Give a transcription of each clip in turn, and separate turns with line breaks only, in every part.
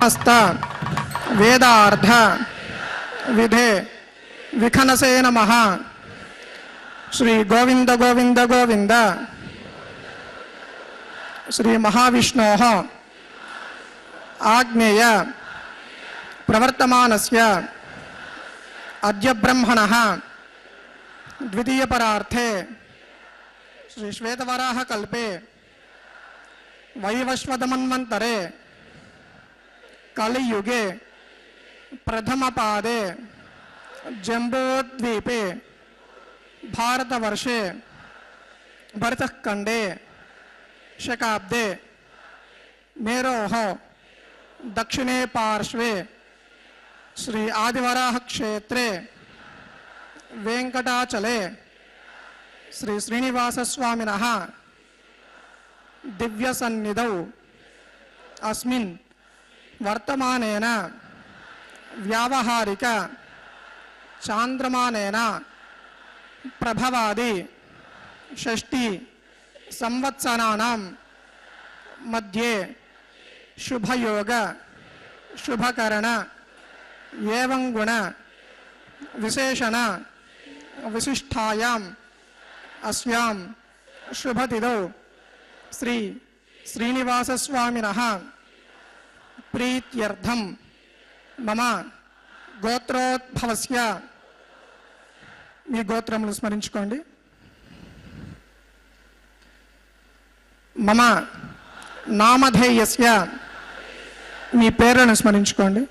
हस्त वेदार्थ विधे विखनसे नमः। श्री गोविंद गोविंद गोविंद श्री महाविष्णोः आज्ञेय प्रवर्तमानस्य अद्य ब्रह्मणः द्वितीय परार्थे श्री श्वेतवराह कल्पे वैवस्वतमन्वन्तरे कलियुगे प्रथम पादे जम्बूद्वीपे भारतवर्षे भरतखण्डे शकाब्दे मेरोः दक्षिणे पार्श्वे श्री आदिवराह क्षेत्रे वेंकटाचले श्री श्रीनिवासस्वामिनः दिव्य सन्निधौ अस्मिन् वर्तमानेन व्यावहारिक चांद्रमानेन प्रभवादि षष्टि संवत्सराणां मध्ये शुभयोग शुभकरण एवं गुण विशेषण विशिष्टायाम् अस्यां शुभतिथौ श्री श्रीनिवासस्वामिनः प्रीत्यर्थं मम गोत्रोद्भवस्य మీ గోత్రములు స్మరించుకోండి. మమ నామధేయస్య మీ పేరును స్మరించుకోండి.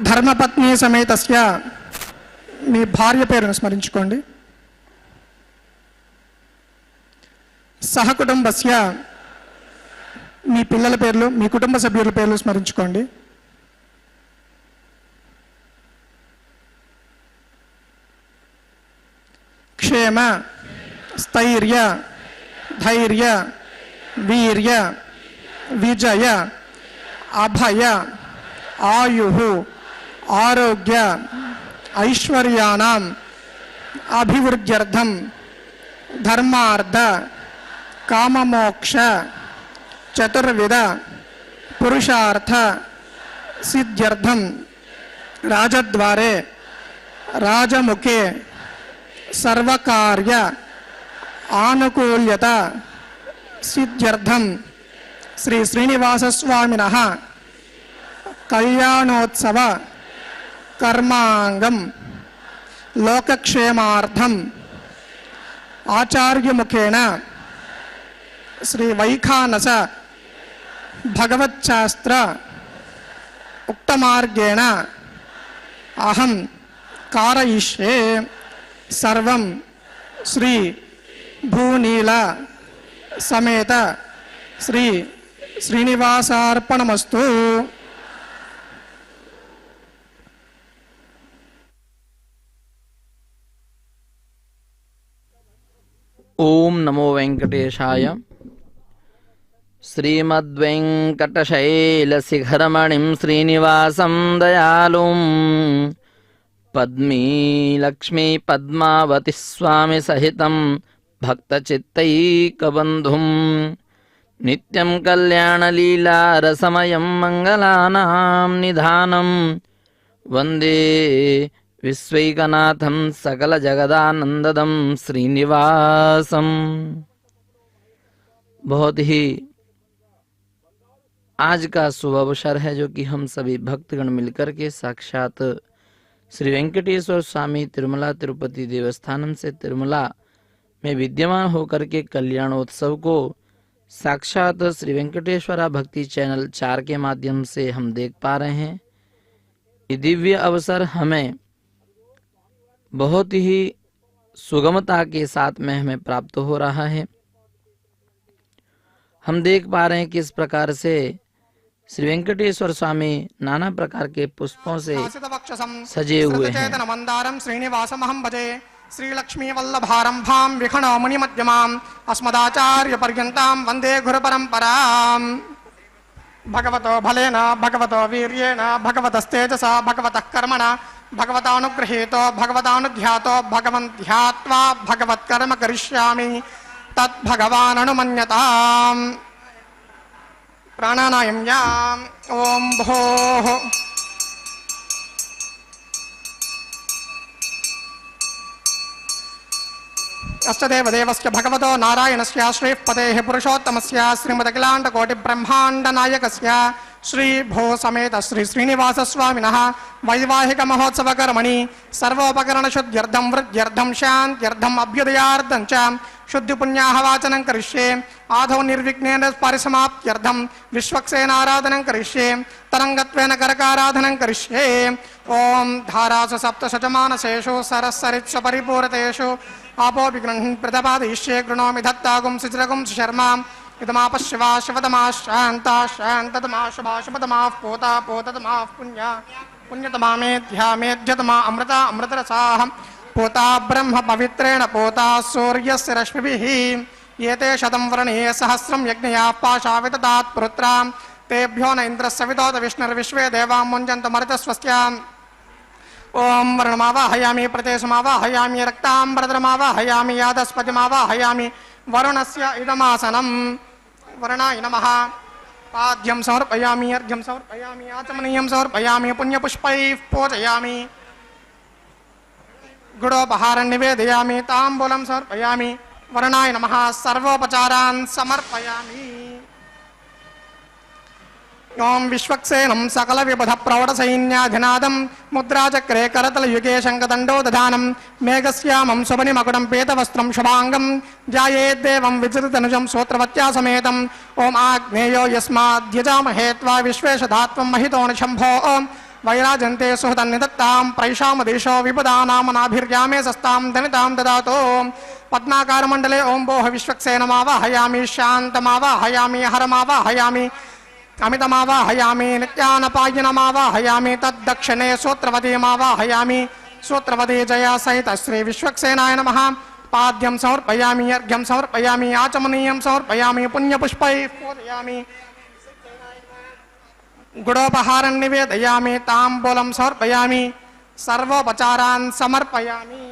ధర్మపత్ని సమేతస్య మీ భార్య పేరును స్మరించుకోండి. సహకుటుంబస్య మీ పిల్లల పేర్లు మీ కుటుంబ సభ్యుల పేర్లు స్మరించుకోండి. क्षेम स्थैर्य धैर्य वीर्य विजय अभय आयुः आरोग्य ऐश्वर्याणाम् अभिवृद्ध्यर्थं धर्मार्थ काममोक्ष चतुर्विध पुरुषार्थ सिद्ध्यर्थं राजद्वारे राजमुखे सर्वकार्य आनुकूल्यता सिद्ध्यर्थं श्री श्रीनिवासस्वामिनः कल्याणोत्सव कर्मांगं लोकक्षेमार्थं आचार्यमुखेन श्री वैखानस भगवच्छास्त्र उक्तमार्गेण अहं कारयिष्ये सर्वं श्री भूनील समेत श्री श्रीनिवासार्पणमस्तु.
ओम नमो वेंकटेशाय. श्रीमद्वेंकटशैलशिखरमणिं श्रीनिवासं दयालुं पद्मी लक्ष्मी पद्मावती स्वामी सहितं भक्तचित्तैकबन्धुं नित्यं कल्याणलीला रसमयं मंगलानां निधानं वन्दे विश्वैकनाथं सकलजगदानंददं श्रीनिवासं. बहुत ही आज का शुभ अवसर है जो कि हम सभी भक्तगण मिलकर के साक्षात श्री वेंकटेश्वर स्वामी तिरुमला तिरुपति देवस्थानम से तिरुमला में विद्यमान होकर के कल्याणोत्सव को साक्षात श्री वेंकटेश्वरा भक्ति चैनल 4 के माध्यम से हम देख पा रहे हैं. ये दिव्य अवसर हमें बहुत ही सुगमता के साथ में हमें प्राप्त हो रहा है. हम देख पा रहे हैं कि इस प्रकार से श्री वेंकटेश्वर स्वामी नाना प्रकार के पुष्पों से सजे हुए हैं.
श्रीनिवासमहं भजे श्रीलक्ष्मी वल्लभारंभां विखणो मुनिमध्यमाम् अस्मदाचार्य पर्यन्तां वन्दे गुरु परंपरां. भगवतो भलेन भगवतो वीर्येण भगवतस्तेजसा भगवतः कर्मणा भगवतानुगृहीतो भगवतानुध्यातो भगवन् ध्यात्वा भगवत्कर्म करिष्यामि. तद्भगवाननुमन्यताम् प्राणानायम्याम् ॐ भोः अष्टदेवदेवस्य भगवतो नारायणस्य श्रीपतेः पुरुषोत्तमस्य श्रीमदखिलाण्डकोटिब्रह्माण्डनायकस्य श्री भो समेत श्री श्रीनिवासस्वामिनः वैवाहिकमहोत्सवकर्मणि सर्वोपकरणशुद्ध्यर्थं वृद्ध्यर्थं शान्त्यर्थम् अभ्युदयार्थं च शुद्धिपुण्याहवाचनं करिष्ये आदौ निर्विघ्नेन परिसमाप्त्यर्थं विश्वक्सेनाराधनं करिष्ये तरङ्गत्वेन करकाराधनं करिष्ये ॐ धारासु सप्तशतमानसेषु सरस्सरित्सु परिपूरतेषु आपो विगृह्णन् प्रतपादयिष्ये गृणोमि धत्तागुं सिचिरगुं सुशर्माम् इदमापश्यवा शिवतमा शान्ता शान्ततमा शुभा शुभतमाः पोता पोततमाः पुण्या पुण्यतमा मेध्या मेध्यतमा अमृता अमृतरसाः पोता ब्रह्म पवित्रेण पोता सूर्यस्य रश्मिभिः एते शतं वर्णये सहस्रं यज्ञयाः पाशाविदधात् पुरुत्रां तेभ्यो न इन्द्रस्य विदोत विष्णुर्विश्वे देवां मुञ्जन्तु मरुतस्वस्याम् ओम वर्णमावाहयामि प्रतेशमावाहयामि रक्ताम्बरद्रमावाहयामि यादस्पतिमावाहयामि वरुणस्य इदमासनं वर्णाय नमः पाद्यं समर्पयामि अर्घ्यं समर्पयामि आचमनीयं समर्पयामि पुण्यपुष्पैः पूजयामि गुडोपहारं निवेदयामि ताम्बूलं समर्पयामि वर्णाय नमः सर्वोपचारान् समर्पयामि ओं विश्वक्सेनं सकलविबुधप्रौढसैन्याधिनादं मुद्राचक्रे करतलयुगे शङ्खदण्डो दधानं मेघश्यामं सुबनिमकुटं पीतवस्त्रं शुभाङ्गं ध्यायेद्देवं विचिततनुजं श्रोत्रवत्या समेतम् ॐ आग्नेयो यस्माद्यजामहे त्वा विश्वेशधात्वं महितोऽनुशम्भो वैराजन्ते सुहृदन्निदत्तां प्रैषामदेशो विपदानामनाभिर्यामे सस्तां धनितां ददातो पद्माकारमण्डले ॐ भोः विश्वक्सेनमावाहयामि शान्तमावाहयामि हरमावाहयामि अमितमावाहयामि नित्यानपायनमावाहयामि तद्दक्षिणे सूत्रवतीमावाहयामि सूत्रवती जया सहित श्री विश्वक्सेनाय नमः पाद्यं समर्पयामि अर्घ्यं समर्पयामि आचमनीयं समर्पयामि पुण्यपुष्पैः पूजयामि गुडोपहारं निवेदयामि ताम्बूलं समर्पयामि सर्वोपचारान् समर्पयामि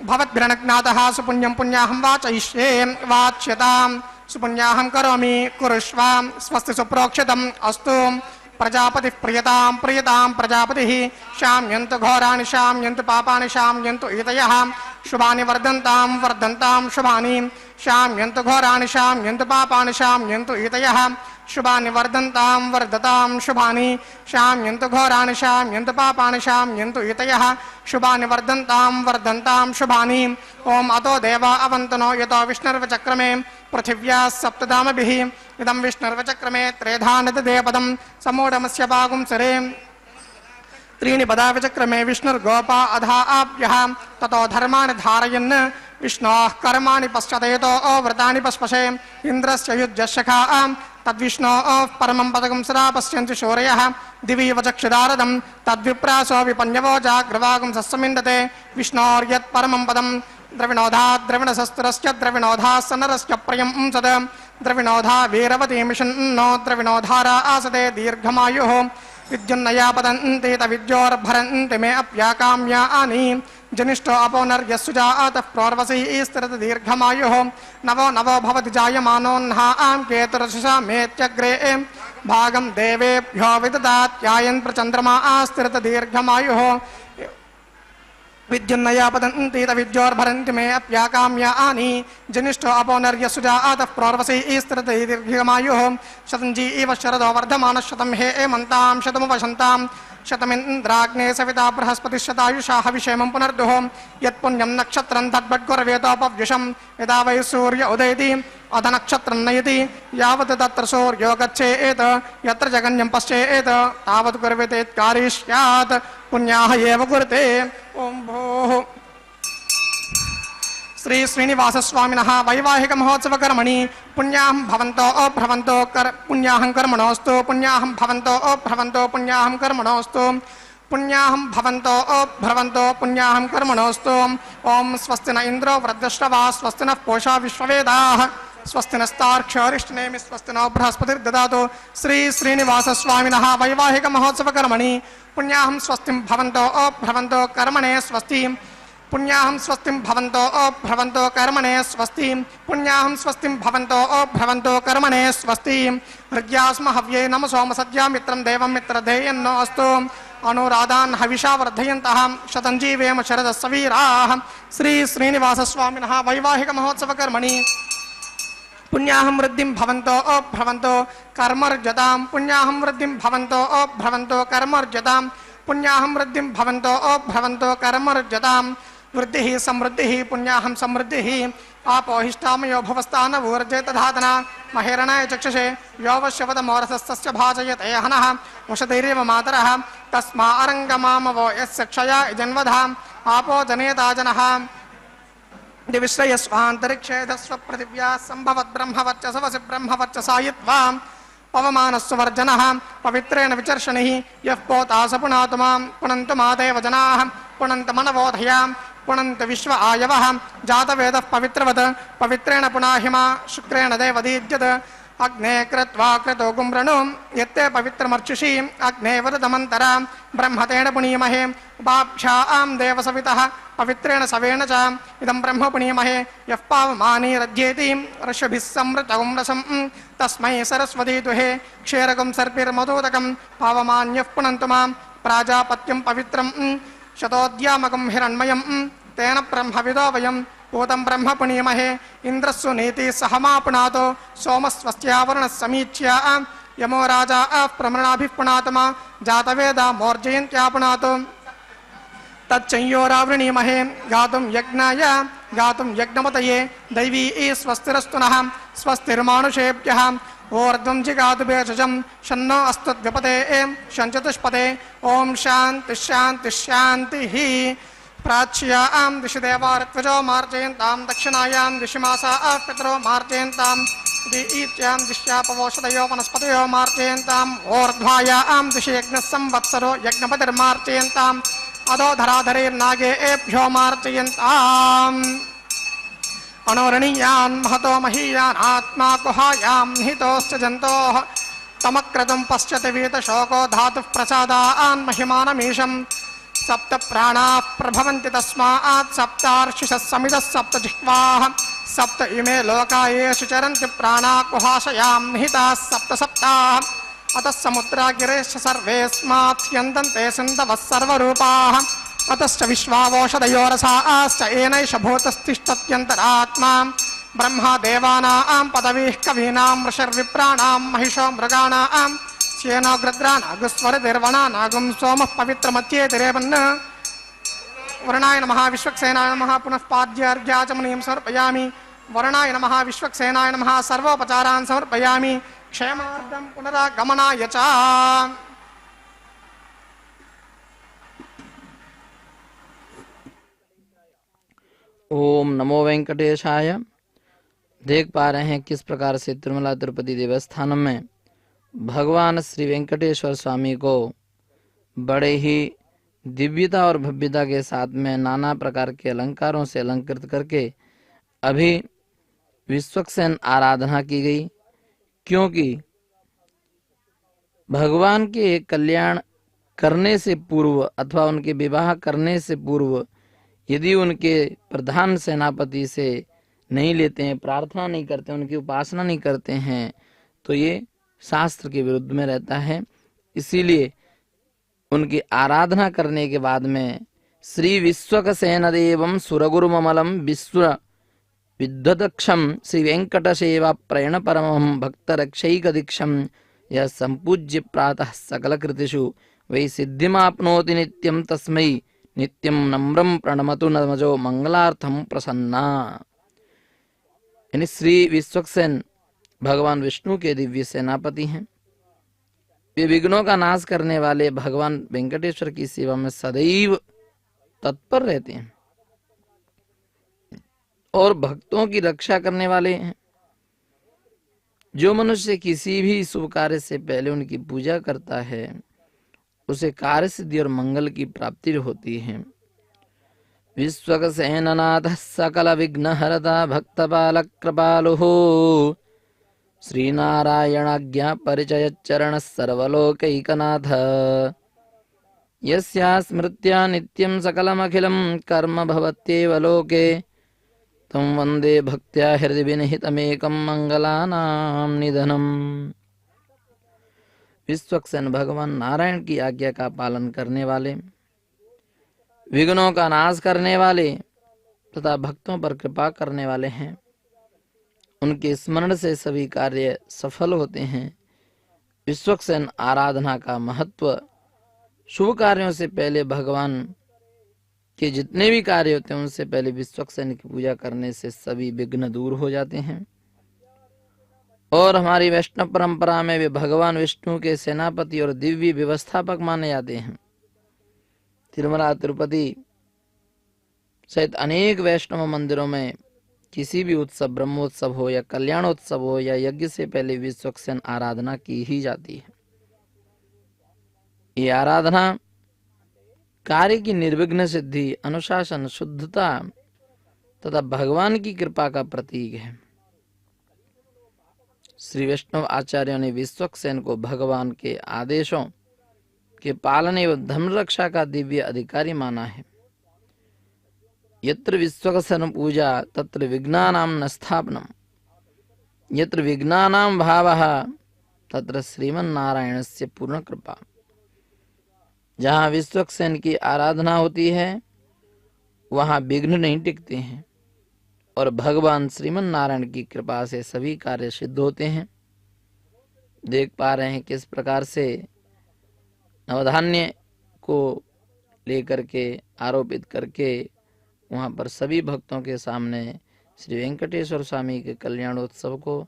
भवद्भिरनज्ञातः सुपुण्यं पुण्याहं वाचयिष्ये वाच्यतां सुपुण्याहं करोमि कुरुष्व स्वस्ति सुप्रोक्षितम् अस्तु प्रजापतिः प्रियतां प्रियतां प्रजापतिः शाम्यन्तु घोराणि शाम्यन्तु पापानि शाम्यन्तु इतयः शुभानि वर्धन्तां वर्धन्तां शुभानि शाम्यन्तु घोराणि शाम्यन्तु पापानि शाम्यन्तु इतयः शुभानि वर्धन्तां वर्धतां शुभानि शाम्यन्तु घोराणि शाम्यन्तु पापानि शाम्यन्तु इतयः शुभानि वर्धन्तां वर्धन्तां शुभानि ओम अतो देवा अवन्तनो यतो विष्णुर्वचक्रमे पृथिव्याः सप्तधामभिः इदं विष्णुर्वचक्रमे त्रेधानददेपदं समूढमस्य पागुंसरे त्रीणि पदा विचक्रमे विष्णुर्गोपा अधा आप्यः ततो धर्माणि धारयन् विष्णोः कर्माणि पश्चादेतो व्रतानि पस्पशे इन्द्रस्य युज्यशखा तद्विष्णोः परमं पदकं सदा पश्यन्ति शौर्यः दिवि वचक्षुदारदं तद्विप्रासो विपन्यवो जाग्रवागं सस्समिन्दते विष्णोर्यत् परमं पदं द्रविणोधात् द्रविणशस्त्रस्य द्रविणोधाः सनरस्य प्रियं सद द्रविणोधा वीरवती मिषन्नो द्रविणोधारा आसते दीर्घमायुः विद्युन्नया पतन्ति तविद्योर्भरन्ति मे अप्याकाम्यानि जनिष्ठो अपोनर्यस्सुजातः प्रोर्वसी स्थिरति दीर्घमायुः नवो नवो भवति जायमानोऽह्नां केतुरशुषा मेत्यग्रे भागं देवेभ्यो विददात्यायन् प्रचन्द्रमा स्थिरति दीर्घमायुः विद्युन्नया पतन्ति तविद्योर्भरन्ति मे अप्याकाम्यानि जनिष्ठो अपोनर्यस्सुजातः प्रोर्वसी स्थिरति दीर्घमायुः शतञ्जी इव शरदो वर्धमानः शतं हे एमन्तां शतमुपशन्तां शतमिन्द्राग्ने सविता बृहस्पतिशतायुषा हविषेमं पुनर्दुः यत्पुण्यं नक्षत्रं तद्भद्गुरवेतोपव्युषं यदा वै सूर्य उदयति अध नक्षत्रं नयति यावत् तत्र सूर्यो गच्छेत् यत्र जगन्यं पश्येत् तावत् कुर्वतेत्कारी स्यात् पुण्याः एव कुरुते ओम भोः श्री श्रीनिवासस्वामिनः वैवाहिक महोत्सव कर्मणि पुण्याहं भवन्तो भ्रवन्तो पुण्याहं कर्मणोऽस्तु पुण्याहं भवन्तो भ्रवन्तो पुण्याहं कर्मणोऽस्तु पुण्याहं भवन्तो भ्रवन्तो पुण्याहं कर्मणोऽस्तु ओम स्वस्ति न इन्द्रो वृद्धश्रवा स्वस्ति नः पूषा विश्ववेदाः स्वस्ति नस्तार्क्ष्योरिष्टनेमि स्वस्ति नो बृहस्पतिर्ददातु श्री श्रीनिवासस्वामिनः वैवाहिक महोत्सव कर्मणि पुण्याहं स्वस्तिं भवन्तो भ्रवन्तो कर्मणे स्वस्ति पुण्याहं स्वस्तिं भवन्तो भ्रवन्तो कर्मणे स्वस्ति पुण्याहं स्वस्तिं भवन्तो भ्रवन्तो कर्मणे स्वस्ति हृद्यास्म हव्ये नम सोम सद्या मित्रं देवं मित्रधेयन्नो अस्तु अनुराधान् हविषा वर्धयन्तः शतञ्जीवेम शरदस्सवीराः श्री श्रीनिवास स्वामिनः वैवाहिक महोत्सव कर्मणि पुण्याहं वृद्धिं भवन्तो भ्रवन्तो कर्मर्जतां पुण्याहं वृद्धिं भवन्तो भ्रवन्तो कर्मर्जतां पुण्याहं वृद्धिं भवन्तो भ्रवन्तो कर्मर्जतां वृद्धिः समृद्धिः पुण्याहं समृद्धिः आपोहिष्टामयो भुवस्तानवूर्जे तधातना महेरणाय चक्षुषे योवश्यवतमोरसस्तस्य भाजयते हनः वशदैरेव मातरः तस्मा अरङ्गमामवो यस्य क्षया जन्वधाम् आपो जनेता जनः दिविश्रयस्वान्तरिक्षेधस्व पृथिव्या सम्भवत् ब्रह्मवर्चसवसि ब्रह्मवर्चसायित्वा पवमानस्वर्जनः पवित्रेण विचर्षणिः यः पोता स पुनातु मां पुनन्तु मादेव जनाः पुनन्त मनवोधयां पुनन्त विश्व आयवः जातवेदः पवित्रवत् पवित्रेण पुनाहिमा शुक्रेण देवदीद्यत् अग्ने कृत्वा कृतो गुम्रणु यत्ते पवित्रमर्चुषि अग्ने वरदमन्तरा ब्रह्मतेन पुनीमहे उपाभ्यां देवसवितः पवित्रेण सवेन च इदं ब्रह्म पुनीमहे यः पावमानी रज्येति ऋषभिः समृतगुं रसं तस्मै सरस्वती दुहे क्षीरगुं सर्पिर्मधोदकं पावमान्यः पुनन्तु मां प्राजापत्यं पवित्रं शतोद्यामकं हिरण्मयं तेन ब्रह्मविदो वयं पूतं ब्रह्म पुनीमहे इन्द्रस्सु नीति सहमापुनातो सोमस्वस्यावरणः समीच्य यमो राजा प्रमृणाभिः पुनातमा जातवेदा मोर्जयन्त्यापुनातो तच्चंयोरावृणीमहे गातुं यज्ञाय गातुं यज्ञपतये दैवी स्वस्तिरस्तु नः स्वस्तिर्मानुषेभ्यः ऊर्ध्वं जिगातु भेषजं शन्नो अस्तु द्विपते शञ्चतुष्पते ॐ शान्ति शान्ति शान्तिः प्राच्यां दिशि देवारत्वजो मार्जयन्तां दक्षिणायां दिशि मासा पितरो मार्जयन्तां दीत्यां दिश्यापवोषधयो वनस्पतयो मार्जयन्ताम् ऊर्ध्वायां दिशि यज्ञः संवत्सरो यज्ञपतिर्मार्जयन्ताम् अधो धराधरेर्नागे एभ्यो मार्जयन्ताम् अणोरणीयान् महतो महीयान् आत्मा कुहायां निहितोश्च जन्तोः तमक्रतुं पश्यति वीतशोको धातुः प्रसादान् महिमानमीशम् सप्त प्राणाः प्रभवन्ति तस्मात् सप्तार्षिषः समितः सप्त जिह्वाः सप्त इमे लोका येषु चरन्ति प्राणाः कुहाशयां निहिताः सप्त सप्ताः अतः समुद्रा गिरेश्च सर्वेऽस्मात् स्यन्दन्ते सिन्धवः सर्वरूपाः अतश्च विश्वावोषधयोरसाश्च एनैष भूतस्तिष्ठत्यन्तरात्मा ब्रह्मा देवानां पदवीः कवीनां ऋषिर्विप्राणां महिषो मृगाणां श्येनो गृद्रानागुस्वरतिर्वणा नागुं सोमः पवित्रमत्येतिरेवन् वरुणाय नमः विश्वक्सेनाय नमः पुनः पाद्यार्घ्याचमनीं समर्पयामि वरुणाय नमः विश्वक्सेनाय नमः सर्वोपचारान् समर्पयामि क्षेमार्थं पुनरागमनाय च।
ओम नमो वेंकटेशाय। देख पा रहे हैं किस प्रकार से तिरुमला तिरुपति देवस्थानम में भगवान श्री वेंकटेश्वर स्वामी को बड़े ही दिव्यता और भव्यता के साथ में नाना प्रकार के अलंकारों से अलंकृत करके अभी विश्वक्सेन आराधना की गई, क्योंकि भगवान के कल्याण करने से पूर्व अथवा उनके विवाह करने से पूर्व यदि उनके प्रधान सेनापति से नहीं लेते हैं, प्रार्थना नहीं करते, उनकी उपासना नहीं करते हैं, तो ये शास्त्र के विरुद्ध में रहता है। इसीलिए उनकी आराधना करने के बाद में श्री विश्वक्सेन देवं सुरगुरुममलम विश्व विद्वदक्षम श्री वेंकटसेवा प्रेण परमहं भक्त रक्षैक दीक्षम यह संपूज्य प्रातः सकल कृतिषु वै सिद्धिमाप्नोति नित्यं तस्मै नित्यं नम्रं प्रणमतु नमजो मंगलार्थम प्रसन्ना। यानी श्री विश्वक्सेन भगवान विष्णु के दिव्य सेनापति हैं। वे विघ्नों का नाश करने वाले भगवान वेंकटेश्वर की सेवा में सदैव तत्पर रहते हैं और भक्तों की रक्षा करने वाले हैं। जो मनुष्य किसी भी शुभ कार्य से पहले उनकी पूजा करता है उसे कार्य सिद्धि और मंगल की प्राप्ति होती है। विश्वक्सेननाथ सकल विघ्न हरता भक्त बाल कृपालुः श्रीनारायणाज्ञा परिचय चरण सर्वलोकैकनाथ। यस्या स्मृत्या नित्यं सकलमखिलं कर्म भवत्येव लोके तं वन्दे भक्त्या हृदि विनिहितमेकं मंगलानां निधनम्। विश्वक्सेन भगवान नारायण की आज्ञा का पालन करने वाले, विघ्नों का नाश करने वाले तथा भक्तों पर कृपा करने वाले हैं। उनके स्मरण से सभी कार्य सफल होते हैं। विश्वक्सेन आराधना का महत्व, शुभ कार्यों से पहले भगवान के जितने भी कार्य होते हैं उनसे पहले विश्वक्सेन की पूजा करने से सभी विघ्न दूर हो जाते हैं। और हमारी वैष्णव परंपरा में वे भगवान विष्णु के सेनापति और दिव्य व्यवस्थापक माने जाते हैं। तिरुमला तिरुपति सहित अनेक वैष्णव मंदिरों में किसी भी उत्सव, ब्रह्मोत्सव हो या कल्याणोत्सव हो या यज्ञ से पहले विश्वक्सेन आराधना की ही जाती है। ये आराधना कार्य की निर्विघ्न सिद्धि, अनुशासन, शुद्धता तथा भगवान की कृपा का प्रतीक है। श्री वैष्णव आचार्यों ने विश्वक्सेन को भगवान के आदेशों के पालन एवं धर्म रक्षा का दिव्य अधिकारी माना है। यत्र विश्वक्सेन पूजा तत्र विघ्नानां न स्थापनम्, यत्र विघ्नानां भावः तत्र श्रीमन्नारायणस्य पूर्ण कृपा। जहाँ विश्वक्सेन की आराधना होती है वहाँ विघ्न नहीं टिकते हैं और भगवान श्रीमन्नारायण की कृपा से सभी कार्य सिद्ध होते हैं। देख पा रहे हैं किस प्रकार से नवधान्य को लेकर के आरोपित करके वहाँ पर सभी भक्तों के सामने श्री वेंकटेश्वर स्वामी के कल्याणोत्सव को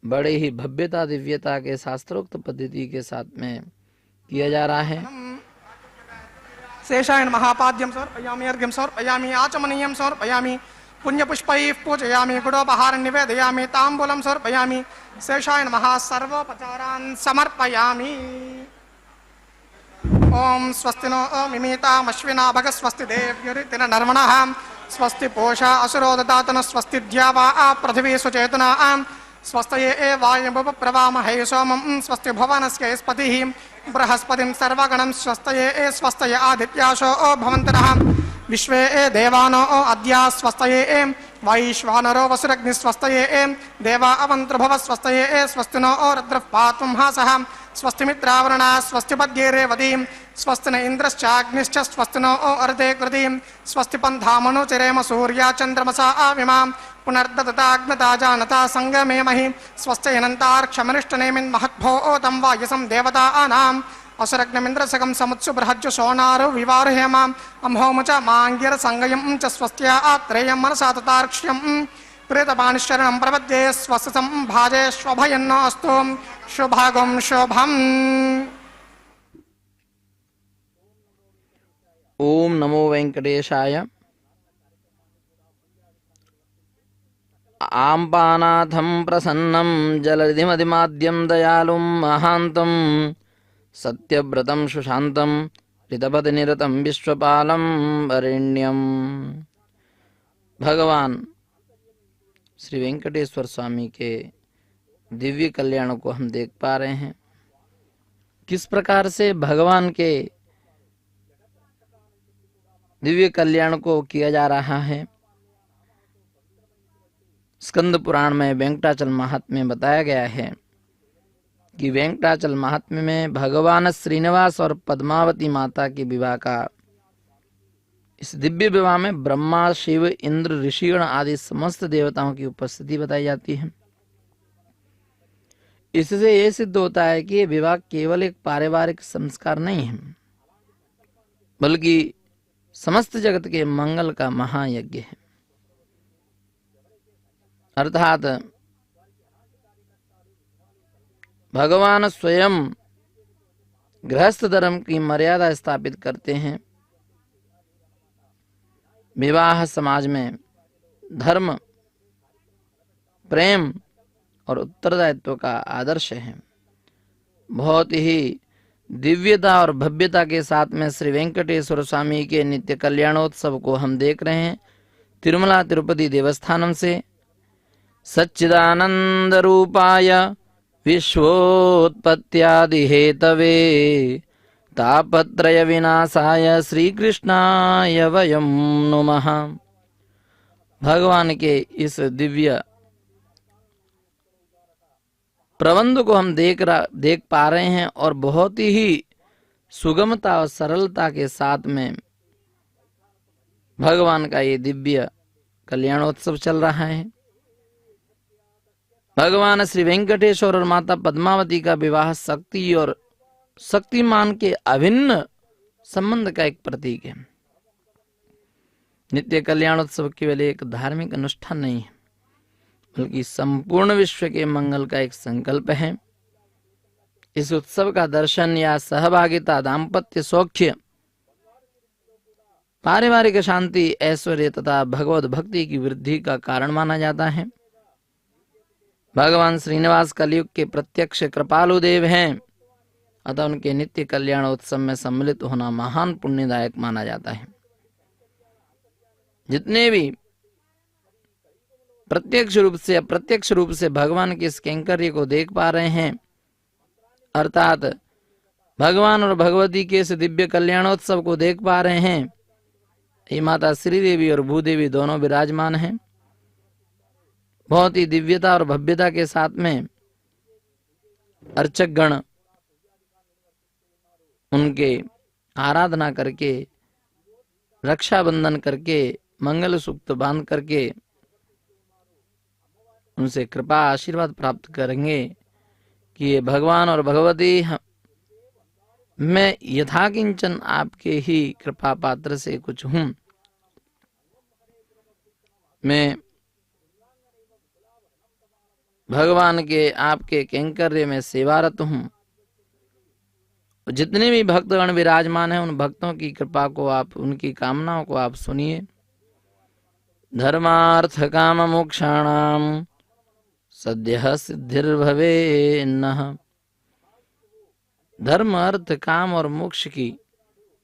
बड़े ही भव्यता, दिव्यता के शास्त्रोक्त पद्धति के साथ में किया जा रहा है।
शेषायन महापाद्यम समर्पयामि, अर्घ्यम समर्पयामि, आचमनीयम समर्पयामि, पुण्यपुष्पैः पूजयामि, गुडोपहारं निवेदयामि, ताम्बूलं समर्पयामि, शेषायन सर्वोपचारान् समर्पयामि। ओम स्वस्ति नो मिमीतामश्विना भग स्वस्ति देव्युरितिन नर्मणः स्वस्ति पूषा असुरो ददातन स्वस्ति द्यावा पृथिवी सुचेतना स्वस्तये वायुप्रवामहे सोमं स्वस्ति भुवनस्य स्पतिः बृहस्पतिं सर्वगणं स्वस्तये स्वस्तये आदित्याशो भवन्तः विश्वे देवानो अद्या स्वस्तये वैश्वानरो वसुरग्नि स्वस्तये देवा अवन्तर्भव स्वस्तये स्वस्ति नो रुद्रः पातु हासः स्वस्ति मित्रावरणा स्वस्ति पद्ये रेवती स्वस्ति न इंद्रश्चाग्निश्च स्वस्ति नो अर्धे कृति स्वस्ति पंथामनुचरेम सूर्या चंद्रमसा आविमा पुनर्दत्ताग्नता जानता संगमे महि स्वस्ति अनंतार्क्षमनिष्ठनेमिन् महद्भो तम वायसं देवता आनाम् असुरग्नमिन्द्रसकं समुत्सु बृहज्जु सोनारो विवारुहेम अम्होम च मांग्यर संगयं च स्वस्त्या आत्रेयं मनसा ततार्क्ष्यं प्रेतपाणिशरणं प्रपद्ये स्वस्तं भाजे स्वभयन्न अस्तु शुभागं शुभम्।
ओम नमो वेंकटेशाय। आम्पानाथं प्रसन्नं जलधिमधिमाद्यं दयालुं महान्तं सत्यव्रतं सुशान्तं ऋतपतिनिरतं विश्वपालं वरेण्यं। भगवान श्री वेंकटेश्वर स्वामी के दिव्य कल्याण को हम देख पा रहे हैं। किस प्रकार से भगवान के दिव्य कल्याण को किया जा रहा है। स्कंद पुराण में वेंकटाचल महात्म्य में बताया गया है कि वेंकटाचल महात्म्य में भगवान श्रीनिवास और पद्मावती माता के विवाह का, इस दिव्य विवाह में ब्रह्मा, शिव, इंद्र, ऋषिगण आदि समस्त देवताओं की उपस्थिति बताई जाती है। इससे यह सिद्ध होता है कि यह विवाह केवल एक पारिवारिक संस्कार नहीं है, बल्कि समस्त जगत के मंगल का महायज्ञ है। अर्थात भगवान स्वयं गृहस्थ धर्म की मर्यादा स्थापित करते हैं। विवाह समाज में धर्म, प्रेम और उत्तरदायित्व का आदर्श है। बहुत ही दिव्यता और भव्यता के साथ में श्री वेंकटेश्वर स्वामी के नित्य कल्याणोत्सव को हम देख रहे हैं। तिरुमला तिरुपति देवस्थानम से सच्चिदानंद रूपाय विश्वोत्पत्त्यादि हेतवे तापत्रय विनाशाय श्री कृष्णाय वयं नुमः। भगवान के इस दिव्य प्रबंध को हम देख पा रहे हैं और बहुत ही सुगमता और सरलता के साथ में भगवान का ये दिव्य कल्याणोत्सव चल रहा है। भगवान श्री वेंकटेश्वर और माता पद्मावती का विवाह शक्ति और शक्तिमान के अभिन्न संबंध का एक प्रतीक है। नित्य कल्याणोत्सव केवल एक धार्मिक अनुष्ठान नहीं है, बल्कि संपूर्ण विश्व के मंगल का एक संकल्प है। इस उत्सव का दर्शन या सहभागिता दाम्पत्य सौख्य, पारिवारिक शांति, ऐश्वर्य तथा भगवत भक्ति की वृद्धि का कारण माना जाता है। भगवान श्रीनिवास कलयुग के प्रत्यक्ष कृपालु देव हैं, अतः उनके नित्य कल्याणोत्सव में सम्मिलित होना महान पुण्यदायक माना जाता है। जितने भी प्रत्यक्ष रूप से अप्रत्यक्ष रूप से भगवान के इस कैंकर्य को देख पा रहे हैं, अर्थात भगवान और भगवती के इस दिव्य कल्याणोत्सव को देख पा रहे हैं, ये माता श्री देवी और भूदेवी दोनों विराजमान हैं। बहुत ही दिव्यता और भव्यता के साथ में अर्चक गण उनके आराधना करके, रक्षाबंधन करके, मंगल सूक्त बांध करके उनसे कृपा आशीर्वाद प्राप्त करेंगे कि ये भगवान और भगवती मैं यथाकिंचन आपके ही कृपा पात्र से कुछ हूं, मैं भगवान के आपके कैंकर्य में सेवारत हूं। जितने भी भक्तगण विराजमान हैं, उन भक्तों की कृपा को आप, उनकी कामनाओं को आप सुनिए। धर्मार्थ काम मोक्षाणाम सद्यः सिद्धिर्भवे नः। धर्म, अर्थ, काम और मोक्ष की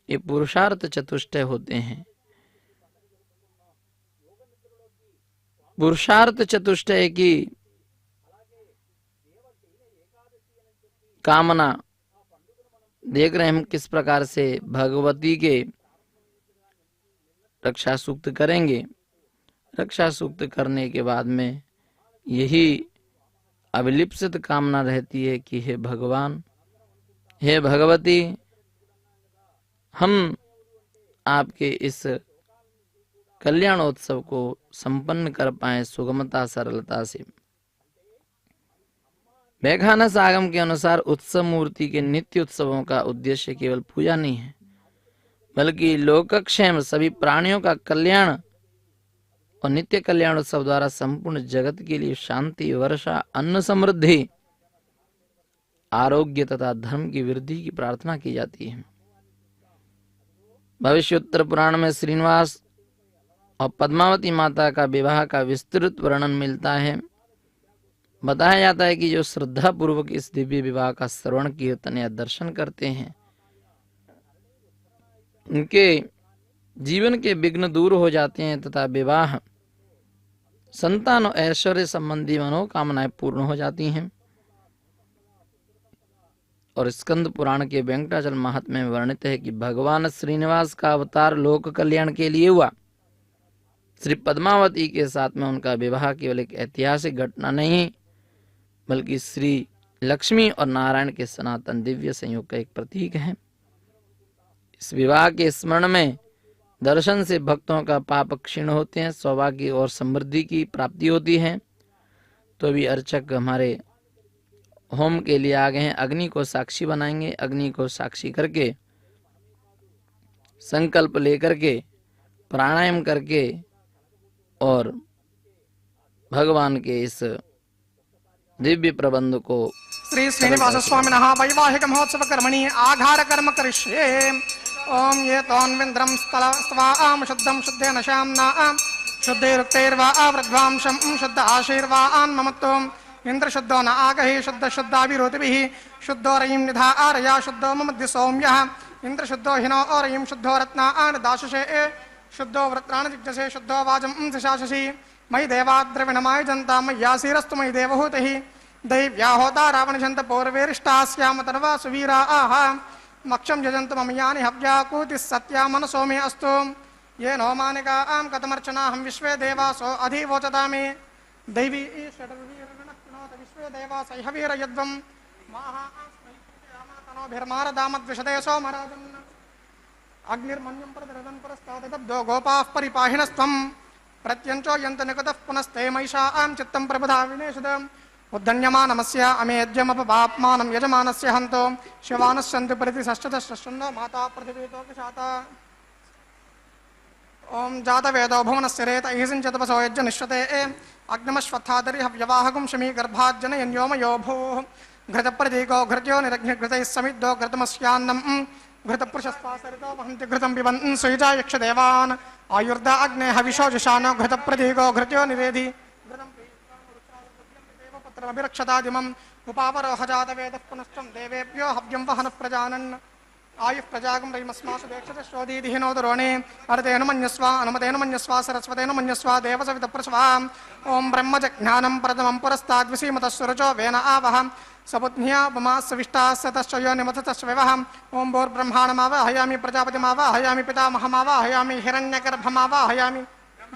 ये पुरुषार्थ चतुष्टय होते हैं। पुरुषार्थ चतुष्टय की कामना देख रहे हैं हम किस प्रकार से भगवती के रक्षा सूक्त करेंगे। रक्षा सूक्त करने के बाद में यही अभिलिप्सित कामना रहती है कि हे भगवान, हे भगवती, हम आपके इस कल्याणोत्सव को संपन्न कर पाए सुगमता सरलता से। व्याख्यानस आगम के अनुसार उत्सव मूर्ति के नित्य उत्सवों का उद्देश्य केवल पूजा नहीं है, बल्कि लोकक्षेम, सभी प्राणियों का कल्याण और नित्य कल्याणोत्सव द्वारा संपूर्ण जगत के लिए शांति, वर्षा, अन्न समृद्धि, आरोग्य तथा धर्म की वृद्धि की प्रार्थना की जाती है। भविष्योत्तर पुराण में श्रीनिवास और पद्मावती माता का विवाह का विस्तृत वर्णन मिलता है। बताया जाता है कि जो श्रद्धा पूर्वक इस दिव्य विवाह का श्रवण, कीर्तन या दर्शन करते हैं, उनके जीवन के विघ्न दूर हो जाते हैं तथा विवाह, संतान और ऐश्वर्य संबंधी मनोकामनाएं पूर्ण हो जाती हैं। और स्कंद पुराण के वेंकटाचल महात्म्य में वर्णित है कि भगवान श्रीनिवास का अवतार लोक कल्याण के लिए हुआ। श्री पद्मावती के साथ में उनका विवाह केवल एक ऐतिहासिक घटना नहीं, बल्कि श्री लक्ष्मी और नारायण के सनातन दिव्य संयोग का एक प्रतीक है। इस विवाह के स्मरण में दर्शन से भक्तों का पाप क्षीण होते हैं, सौभाग्य और समृद्धि की प्राप्ति होती है। तो भी अर्चक हमारे होम के लिए आ गए हैं। अग्नि को साक्षी बनाएंगे। अग्नि को साक्षी करके, संकल्प लेकर के, प्राणायाम करके और भगवान के इस दिव्य प्रबंध को
श्री श्रीनिवास स्वामिनः वैवाहिक महोत्सव कर्मणि आघार कर्म करिष्ये। ओम ये तोन्विन्द्रम स्तवाम शुद्धम शुद्धेन श्याम्ना शुद्धैरुक्तैर्वा आवृद्वांशं शुद्ध आशीर्वान् ममत्वम् इंद्र शुद्धो न आगहि शुद्ध शुद्धाभिरोतिभिः शुद्धो रयिं निधा आरया शुद्धो ममद्य सौम्यः इंद्र शुद्धो हिनो औरयिं शुद्धो रत्नान् दाशसे शुद्धो वृत्रान् जिज्ञसे शुद्धो वाजं दिशाशसि मयि देवाद्रविणमाय जनता मय्यासीरस्तु मयि देवहूतिः दैव्या होता रावणजन्त पौर्वेरिष्टास्याम तन्वा सुवीरा आह मक्षं यजन्तु मम यानि हव्याकूतिः सत्या मनसो मे अस्तु ये नो मानिकां कथमर्चनाहं विश्वे देवासो अधिवोचतामि दैवी षड्वीर्गणक्नोत विश्वे देवास इह वीरयध्वं माहास्मैतनोभिर्मारदामद्विषदे सोमराजन् अग्निर्मन्यं प्रतिरदन् पुरस्तादब्दो गोपाः परिपाहिनस्त्वं प्रत्यञ्चो यन्त निकटः पुनस्ते महिषां चित्तं प्रबुधा विनेशद उद्धन्यमानमस्य अमेद्यमपपाप्मानं यजमानस्य हन्तो शिवानस्सन्तु प्रतिसश्चतश्चन्नो माता पृथिवीतो विशाता ओम जातवेदो भुवनस्य रेत ईसिञ्चतपसो यज्ञनिश्वते अग्निमश्वत्थादरि हव्यवाहकं शमी गर्भाज्जनयन्योमयो भूः घृतप्रतीको घृत्यो निरग्निघृतैः समिद्धो घृतमस्यान्नं घृतपुरुषस्वासरितो वहन्ति घृतं पिबन् सुयुजा यक्षदेवान् आयुर्दा अग्ने हविषो जुषानो घृतप्रतीको घृत्यो निवेदि देवपुत्रमभिरक्षतादिमम् उपावरोह जातवेदः पुनश्चं देवेभ्यो हव्यं वहनः प्रजानन् आयुः प्रजागं रयमस्मासु देक्षतश्रोदीदिहिनो दुरोणे अर्तेन मन्यस्वा अनुमतेन मन्यस्वा सरस्वतेन मन्यस्वा देवसवितप्रसवा ओं ब्रह्मजज्ञानं प्रथमं पुरस्ताद्विसीमतः सुरजो वेन आवह सपुत्न्या उपमास्सविष्टास्य यो निमथतश्च विवह ओं भूर्ब्रह्माणमावाहयामि प्रजापतिमावाहयामि पितामहमावाहयामि हिरण्यगर्भमावाहयामि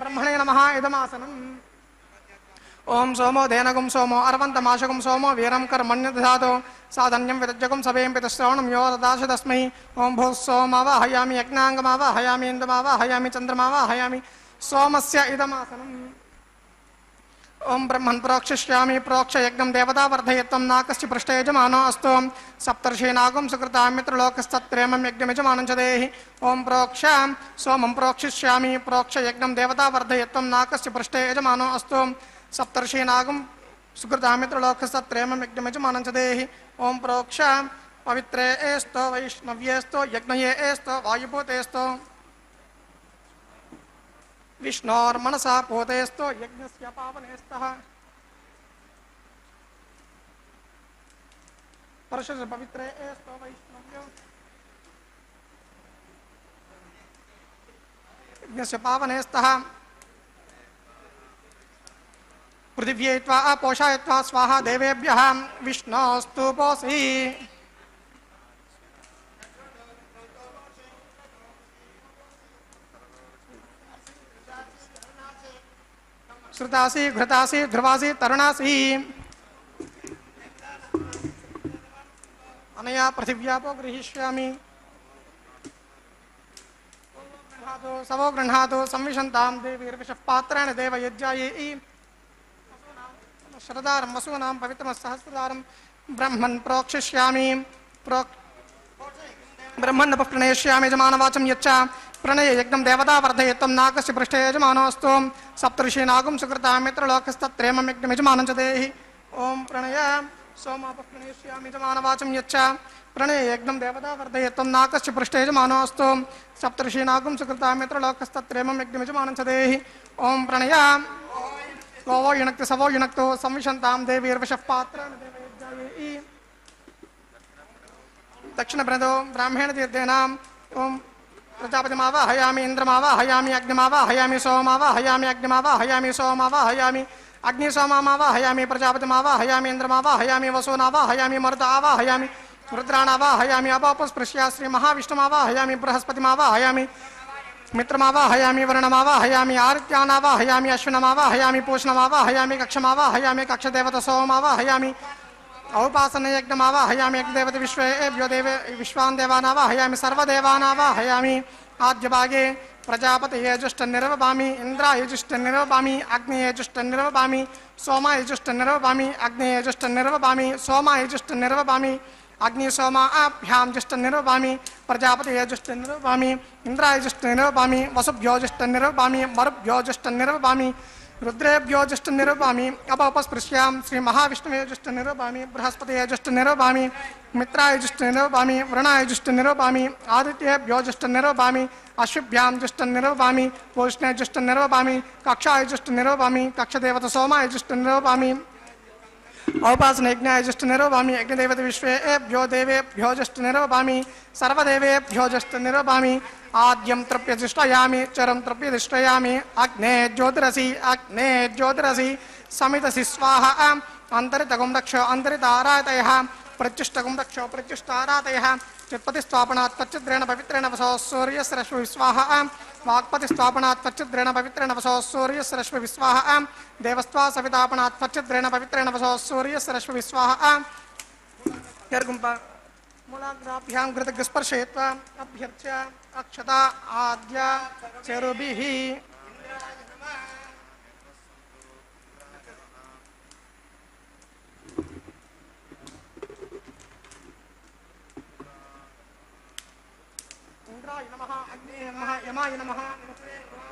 ब्रह्मणे नमः इदमासनम् ओं सोमो धेनगुं सोमो अर्वन्तमाशगुं सोमो वीरं कर्मण्य दधातु साधन्यं विदज्जगुं सभें पितश्रवणं यो ददाश तस्मै ओं भूः सोमावाहयामि यज्ञाङ्गमावाहयामि इन्दमावाहयामि चन्द्रमावाहयामि सोमस्य इदमासनम् ओं ब्रह्मन् प्रोक्षिष्यामि प्रोक्ष यज्ञं देवता वर्धयत्वं नाकस्य पृष्ठे यजमानो अस्तु सप्तर्षीनागुं सुकृता मित्रलोकस्तत्प्रेमं यज्ञमिजमानं च देहि ओं प्रोक्ष सोमं प्रोक्षिष्यामि प्रोक्ष यज्ञं देवता वर्धयत्वं नाकस्य पृष्ठे यजमानो अस्तु सप्तर्षीनागं सुकृता मित्रलोकस्तत्प्रेमं यज्ञमिजमानं च देहि ओं प्रोक्ष पवित्रे एस्तो वैष्णव्येस्तो यज्ञये एस्तो वायुभूतेस्तो विष्णोर्मनसा पूतेस्तो यज्ञस्य पावनेस्तः परशुष पवित्रे एस्तो वैष्णव्यो यज्ञस्य पावनेस्तः पृथिव्यै त्वा पोषायत्वा स्वाहा देवेभ्यः विष्णोस्तुपोऽसि श्रुतासि घृतासि ध्रुवासि तरुणासि अनया पृथिव्यापो गृहीष्यामि सवो गृह्णातु संविशन्तां देवीर्विषः पात्रेण देवयज्ञायै शरदारं वसूनां पवित्रमस्सहस्रदारं ब्रह्मन् प्रोक्षिष्यामि ब्रह्मन् प्रणयिष्यामि यजमानवाचं यच्च प्रणय यज्ञं देवता वर्धयत्वं नाकस्य पृष्ठे यजमानोऽस्तु सप्तर्षीनागुं सुकृता मित्रलोकस्तत्प्रेमं यज्ञमिजमानं च देहि ओं प्रणय सोमापप्रणयिष्यामि यजमानवाचं यच्च प्रणय यज्ञं देवता वर्धयत्वं नाकस्य पृष्ठे यजमानोऽस्तु सप्तर्षीनागुं सुकृता मित्रलोकस्तत्प्रेमं यज्ञमिजमानं च देहि ओं प्रणय गोवो युनक्ति सवो युनक्तो संविशन्तां देवीर्विषः पात्रेण देवयज्ञायै दक्षिणप्रणतो ब्राह्मण तीर्थेनां ओं प्रजापतिमावाहयामि इन्द्रमावाहयामि अग्निमावाहयामि सोमावाहयामि अग्निमावाहयामि सोमावाहयामि अग्निसोमावाहयामि प्रजापतिमावाहयामि इन्द्रमावाहयामि वसूनावाहयामि मरुतावाहयामि रुद्राणावाहयामि अपोपस्पृश्या श्रीमहाविष्णुमावाहयामि बृहस्पतिमावाहयामि मित्रमावाहयामि वरुणमावाहयामि आदित्यानावाहयामि अश्विनमावाहयामि पूषणमावाहयामि कक्षमावाहयामि कक्षदेवतसोमावाहयामि औपासनयज्ञमावाहयामि यज्ञदेवते विश्वेभ्यो देवे विश्वान् देवानावाहयामि सर्वदेवानावाहयामि आद्यभागे प्रजापतये जुष्टन्निर्वपामि इन्द्राय जुष्टन्निर्वपामि अग्नेये जुष्टन्निर्वपामि सोमाय जुष्टन्निर्वपामि अग्नेये जुष्टन्निर्वपामि सोमाय जुष्टन्निर्वपामि अग्निसोमाभ्यां जुष्टन्निर्वपामि प्रजापतये जुष्टन्निर्वपामि इन्द्राय जुष्टन्निर्वपामि वसुभ्यो जुष्टन्निर्वपामि मरुभ्यो जुष्टन्निर्वपामि रुद्रेभ्यो जुष्टन्निर्वपामि अपस्पृश्यां श्रीमहाविष्णवे जुष्टन्निर्वपामि बृहस्पतये जुष्टन्निर्वपामि मित्राय जुष्टन्निर्वपामि वरुणाय जुष्टन्निर्वपामि आदित्येभ्यो जुष्टन्निर्वपामि अश्विभ्यां जुष्टन्निर्वपामि पूष्णे जुष्टन्निर्वपामि कक्षाय जुष्टन्निर्वपामि कक्षदेवत सोमाय जुष्टन्निर्वपामि औपासनयज्ञाय जुष्टन्निर्वपामि यज्ञदेवते विश्वेभ्यो देवेभ्यो जुष्टन्निर्वपामि सर्वदेवेभ्यो जुष्टन्निर्वपामि आद्यं तृप्यतिष्ठयामि चरं तृप्यतिष्ठयामि अग्ने ज्योतिरसि समितसि स्वाहा अन्तरितगुं रक्ष अन्तरितारायतयः प्रत्युष्टकं रक्षो प्रत्युष्टारातयः चित्पतिस्त्वापनात् तच्चिद्रेण पवित्रेण वसो सूर्यस्य रश्मिविस्वाहा वाक्पतिस्त्वापनात् तच्चिद्रेण पवित्रेण वसो सूर्यस्य रश्मिविस्वाहा देवस्त्वा सवितापनात् तच्चिद्रेण पवित्रेण वसो सूर्यस्य रश्मिविस्वाहा मूलाग्राभ्यां कृतस्पर्शयित्वा अभ्यर्च्य अक्षता आद्य चरुभिः इंद्राय नमः अग्ने नमः यमाय नमः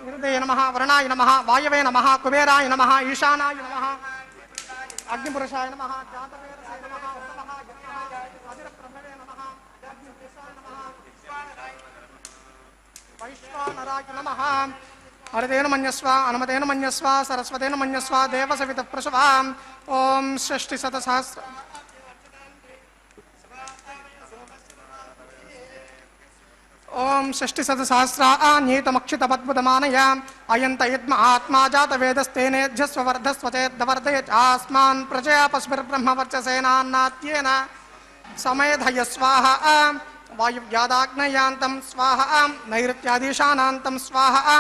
निरुदये नमः वरुणाय नमः वायवे नमः कुबेराय नमः ईशानाय नमः अग्निपुरुषाय नमः जातवेदसे नमः उत्तमः अजिरप्रभवे नमः अग्निपुरुषाय नमः वैश्वानराय नमः हरितेन मन्यस्व अनुमतेन मन्यस्व सरस्वतेन मन्यस्व देवसवितप्रसवा ओम षष्टिशतसहस्र ओम षष्टिशतसहस्रान्येतमक्षितपद्भुतमानया अयन्त इद्म आत्मा जातवेदस्तेनेध्यस्व वर्धस्वचेद्वर्धयेतास्मान् प्रजया पशुभिर्ब्रह्मवर्चसेनान्नात्येन समेधय स्वाहा वायुव्यादाग्नयान्तं स्वाहा नैऋत्यादीशानान्तं स्वाहा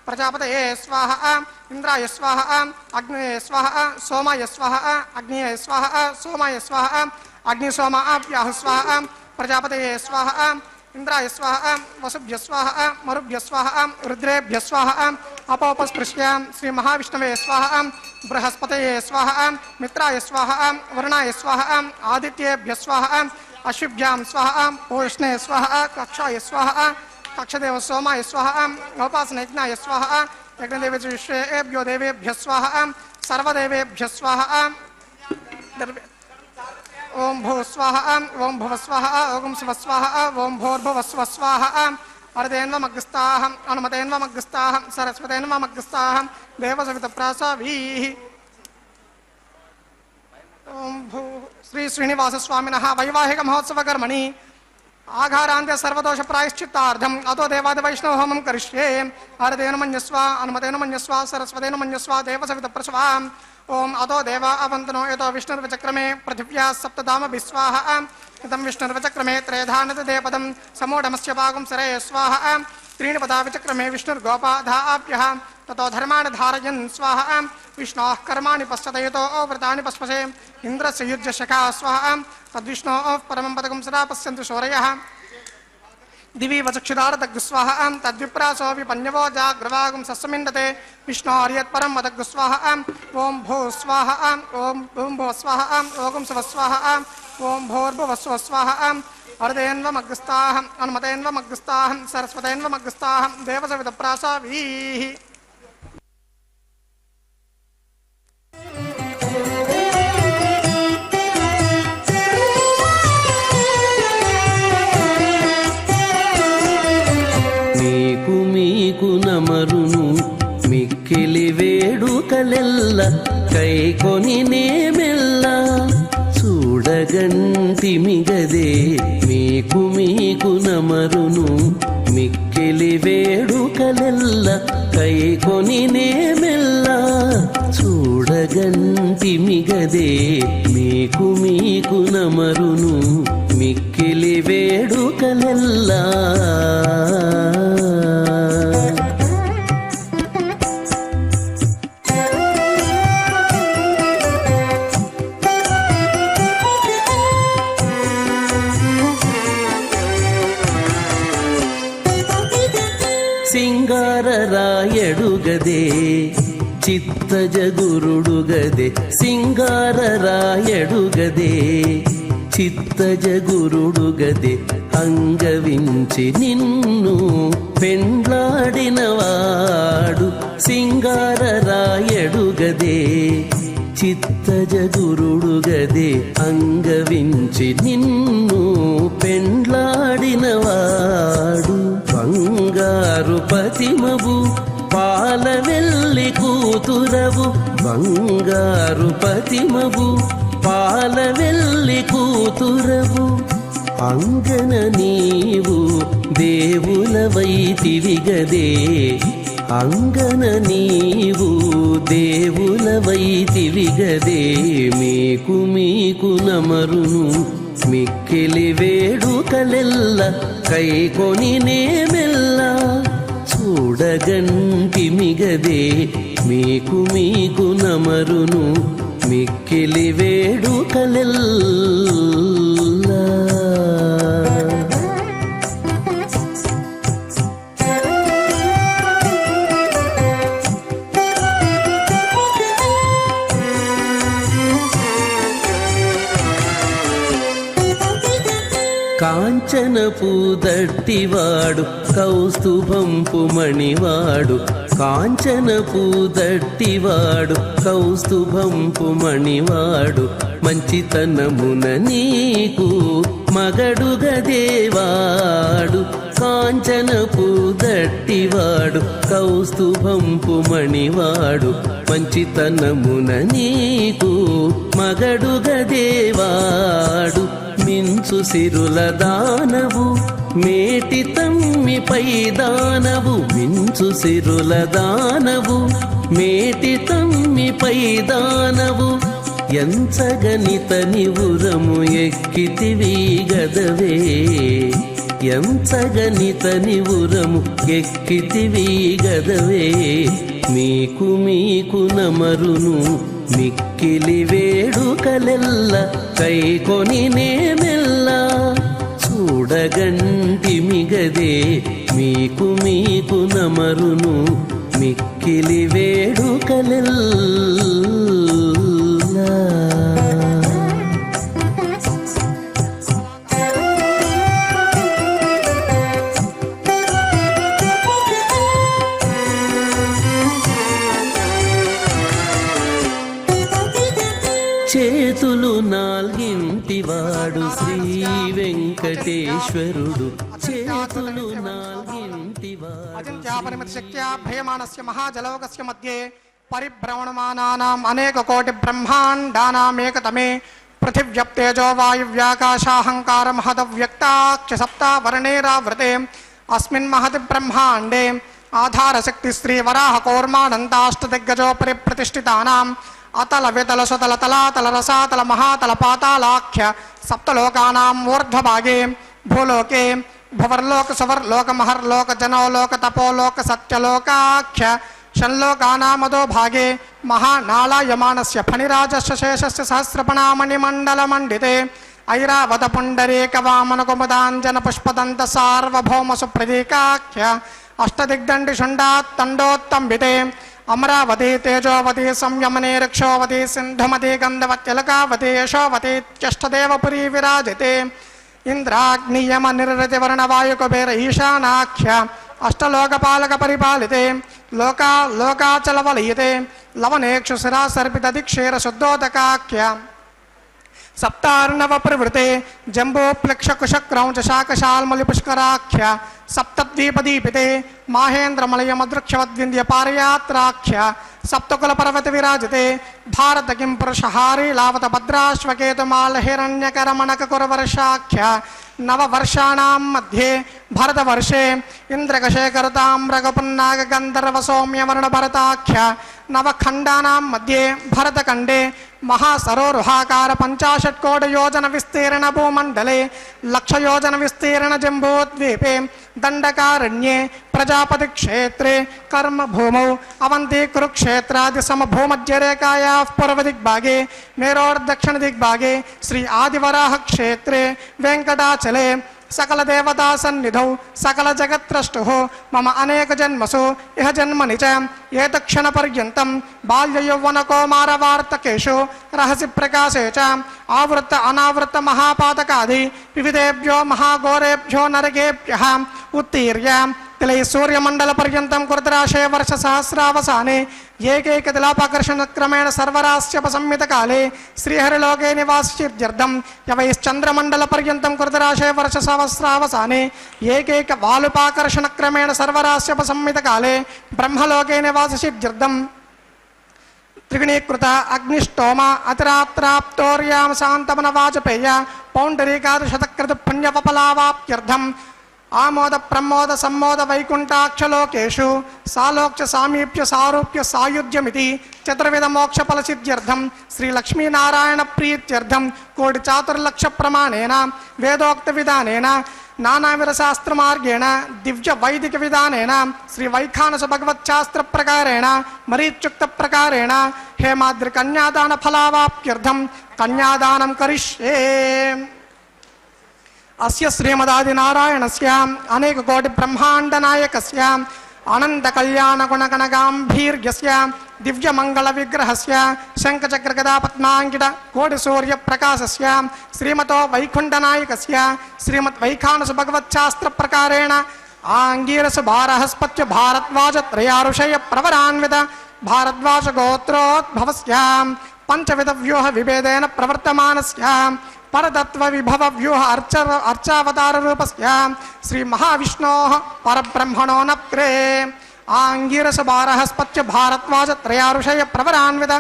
प्रजापतये स्वाहा इंद्राय स्वाहा अग्नये स्वाहा सोमाय स्वाहा अग्नये स्वाहा सोमाय स्वाहा अग्निसोमाभ्याः स्वाहा प्रजापतये स्वाहा इंद्राय स्वाहा वसुभ्य स्वाहा मरुभ्य स्वाहा रुद्रेभ्य स्वाहा अपोपस्पृश्य श्री महाविष्णवे स्वाहा बृहस्पतये स्वाहा मित्राय स्वाहा वरुणाय स्वाहा आदित्येभ्य स्वाहा अश्विभ्यां स्वाहा पूष्णे स्वाहा कक्षाय स्वाहा कक्षदेव सोमाय स्वाहा उपासनयज्ञाय स्वाहा यज्ञदेवेषु विश्वेभ्यो देवेभ्य स्वाहा सर्वदेवेभ्य स्वाहा ओम भू स्वाहा ओम भुव स्वाहा ओम शिव स्वाहा ओम भूर्भुव स्व स्वाहा हरदेन्वमग्रस्ताः अनुमतेन्वमग्रस्ताः सरस्वतेन्वमग्रस्ताः देवसवितप्रासावीः ओम भू श्री श्रीनिवास स्वामिनः वैवाहिक महोत्सव कर्मणि आघारान्त्य सर्वदोष प्रायश्चित्तार्थम् अतो देवादि वैष्णव होमं करिष्ये हरदेन मन्यस्व अनुमतेन मन्यस्व सरस्वतेन मन्यस्व देवसवितप्रसवा ओम अतो देवा अवन्तनो यतो विष्णुर्वचक्रमे पृथिव्याः सप्तधाम विस्वाहा इदं विष्णुर्वचक्रमे त्रयधानदेपदं समूढमस्य पागुं सरे स्वाहा त्रीणि पदा विचक्रमे विष्णुर्गोपाधाभ्यः ततो धर्माणि धारयन् स्वाहा विष्णोः कर्माणि पश्यत यतो व्रतानि पश्पसे इन्द्रस्य युज्य शखा स्वाहा तद्विष्णोः परमं पदकं सदा पश्यन्तु शौरयः दिवि वचक्षुदारदग्स्वाहा तद्विप्रासो विपन्यवो जाग्रवागुं सस्मिन्दते विष्णोर्यत्परं वदग्स्वाहा ओम भू स्वाहा ओम भू स्वाहा ओम शिव स्वाहा ओम भूर्भुव स्व स्वाहा हरदेन्वमग्रस्ताः अनुमतेन्वमग्रस्ताः सरस्वतेन्वमग्रस्ताः देवसवितप्रासावीः
మీకు నమరును మిక్కిలి వేడుకలెల్ల కైకొని నేమెల్ల చూడగంటిమిగదే మీకు నమరును మిక్కిలి వేడుకలెల్ల కైకొని నేమెల్ల చూడగంటిమిగదే మీకు నమరును మిక్కిలి వేడుకలెల్లా సింగారరాయడుగదే చిత్తజగురుడుగదే సింగారరాయడుగదే చిత్తజగురుడుగదే అంగవించి నిన్ను పెండ్లాడినవాడు సింగారరాయడుగదే చిత్తజగురుడుగదే అంగవించి నిన్ను పెండ్లాడినవాడు బంగారు పతిమవు పాలవెల్లి కూతురవు బంగారు పతిమవు పాలవెల్లి కూతురవు అంగన నీవు దేవులవైతివిగదే అంగన నీవు దేవులవైతివిగదే మీకు నమరును మిక్కిలి వేడుకలెల్ల కైకొని నేమెల్ల చూడగంటి మిగదే మీకు మీకు నమరును మిక్కిలి వేడుకలెల్ల. కాంచనపు దట్టివాడు కౌస్తుభంపు మణివాడు కాంచనపు దట్టివాడు కౌస్తుభంపు మణివాడు మంచితనమున నీకు మగడుగదేవాడు కాంచనపు దట్టివాడు కౌస్తుభంపు మణివాడు మంచితనమున నీకు మగడుగదేవాడు మించు సిరుల దానవు మేటి తమ్మిపై దానవు మించు సిరుల దానవు మేటి తమ్మిపై దానవు ఎంచగనిత నివురము ఎక్కితివి గదవే ఎంచగనిత నివురము ఎక్కితివి గదవే మీకు మీకు నమరును మిక్కిలి వేడుకలెల్ల కైకొని నేమెల్ల చూడగంటి మిగదే మీకు మీకు నమరును మిక్కిలి వేడుకలెల్ల. చేతులు నాల్గింటివాడు శ్రీ వెంకటేశ్వరుడు చేతులు నాల్గింటివాడు
అచింత్యాపరిమిత శక్త్యా భయమానస్య మహాజలౌకస్య మధ్యే పరిభ్రమణమానానాం అనేక కోటి బ్రహ్మాండానామేకతమే పృథివ్యప్తేజో వాయువ్యాకాశాహంకార మహదవ్యక్తాక్ష సప్తా వర్ణేరావృతే అస్మిన్ మహతి బ్రహ్మాండే ఆధారశక్తి శ్రీ వరాహ కూర్మానందాష్టదిగ్గజోపరి ప్రతిష్ఠితానాం అతల వితల సుతల తలాతల రసాతల మహాతల పాతాళాఖ్య సప్తలోకానాం ఊర్ధ్వభాగే భూలోకే భువర్లోక సువర్లోక మహర్లోక జనోలోక తపోలోక సత్యలోకాఖ్య షణ్లోకానామదో భాగే మహానాళాయమానస్య ఫణిరాజస్య శేషస్య సహస్రపణామణిమండలమండితే ఐరావత పుండరీక వామన కుముదాంజన పుష్పదంత సార్వభౌమ సుప్రదీకాఖ్య అష్టదిగ్దండి షుండాత్తండోత్తంబితే అమరావతి తేజోవతి సంయమనే రక్షోవతి సింధుమతి గంధవత్యలకావతి యశోవతి త్యష్టదేవపురీ విరాజితే ఇంద్రాగ్నియమ నిర్రతి వర్ణ వాయుకుబేర ఈశానాఖ్య అష్టలోకపాలక పరిపాలితే లోకాచలవలయితే లవనేక్షు శిరాసర్పిత దిక్షేర శుద్ధోదకాఖ్య సప్తార్ణవ ప్రవృతే జంబోప్లక్ష కుశక్రౌంచ శాకశాల్మలి పుష్కరాఖ్య సప్తద్వీపదీపితే మాహేంద్రమలయమదృక్షవద్వింద్య పారయాత్రాఖ్య సప్తకుల పర్వత విరాజితే భారత కిం పురుషహారీ లావత భద్రాశ్వకేతుమాల హిరణ్యకరమణక కురవర్షాఖ్య నవవర్షాణాం మధ్యే భరతవర్షే ఇంద్రకశేఖరతామ్రగపున్నాగ గంధర్వ సౌమ్యవర్ణ భరతాఖ్య నవఖండానాం మధ్యే భరతఖండే మహాసరోరుహాకార 50 కోటియోజన విస్తీర్ణ భూమండలే 1,00,000 యోజన విస్తీర్ణ జంబోద్వీపే దండకారణ్యే ప్రజాపతి క్షేత్రే కర్మభూమౌ అవంతి కురుక్షేత్రాది సమభూమధ్యరేఖాయా పూర్వదిగ్భాగే మేరోర్దక్షిణ దిగ్భాగే శ్రీ ఆదివరాహ క్షేత్రే వెంకటాచలే सकल देवता सन्निधौ सकल जगत्त्रष्टु मम अनेक जन्मसु इह जन्मनि च एतक्षण पर्यन्तं बाल्य यौवन कौमार वार्तकेषु रहसि प्रकाशे च आवृत्त अनावृत्त महापातकादि विविधेभ्यो महाघोरेभ्यो नरकेभ्यः उत्तीर्य तिलै सूर्यमंडल पर्यन्तं कुर्दराशे वर्ष सहस्रावसाने एकैक तिलापाकर्षण क्रमेण सर्वरास्यपसंमित काले श्रीहरिलोके निवासित्यर्थं यवैश्चंद्रमंडल पर्यन्तं कुर्दराशे वर्ष सहस्रावसाने एकैक वालुपाकर्षण क्रमेण सर्वरास्यपसंमित काले ब्रह्मलोके निवासित्यर्थं त्रिगुणीकृत अग्निष्टोम अतिरात्राप्तोर्याम शांतमन वाजपेय पौंडरीकादशतकृत पुण्यवपलावाप्त्यर्थं ఆమోద ప్రమోద సమ్మోద వైకుంఠాక్షలోకేషు సాలోక్య సామీప్య సారూప్య సాయుధ్యమితి చతుర్విధ మోక్ష ఫల సిద్ధ్యర్థం శ్రీ లక్ష్మీనారాయణ ప్రీత్యర్థం కోటి చాతుర్లక్ష ప్రమాణేన వేదోక్త విధానేన నానావిధ శాస్త్ర మార్గేణ దివ్య వైదిక విధానేన శ్రీ వైఖానస భగవచ్చాస్త్ర ప్రకారేణ మరీచ్యుక్త ప్రకారేణ హేమాద్రి కన్యాదాన ఫలావాప్త్యర్థం కన్యాదానం కరిష్యే. అస్య శ్రీమదాదినారాయణస్య అనేక కోటి బ్రహ్మాండ నాయకస్య అనంత కళ్యాణ గుణగణగాంభీర్యస్య దివ్య మంగళ విగ్రహస్య శంఖచక్ర గదా పద్మాంకిత కోటి సూర్య ప్రకాశస్య శ్రీమతో వైకుంఠ నాయకస్య శ్రీమద్ వైఖానస భగవచ్చాస్త్ర ప్రకారేణ ఆంగీరస భారహస్పత్య భారద్వాజ త్రయారుషయ ప్రవరాన్విత భారద్వాజ గోత్రోద్భవస్య పంచవిధ వ్యూహ విభేదేన ప్రవర్తమానస్య పరతత్వ విభవ వ్యూహ అర్చావతార రూపస్య శ్రీ మహావిష్ణోః పరబ్రహ్మణో నప్రే ఆంగీరస భారహస్పత్య భారద్వాజ త్రయారుషయ ప్రవరాన్విత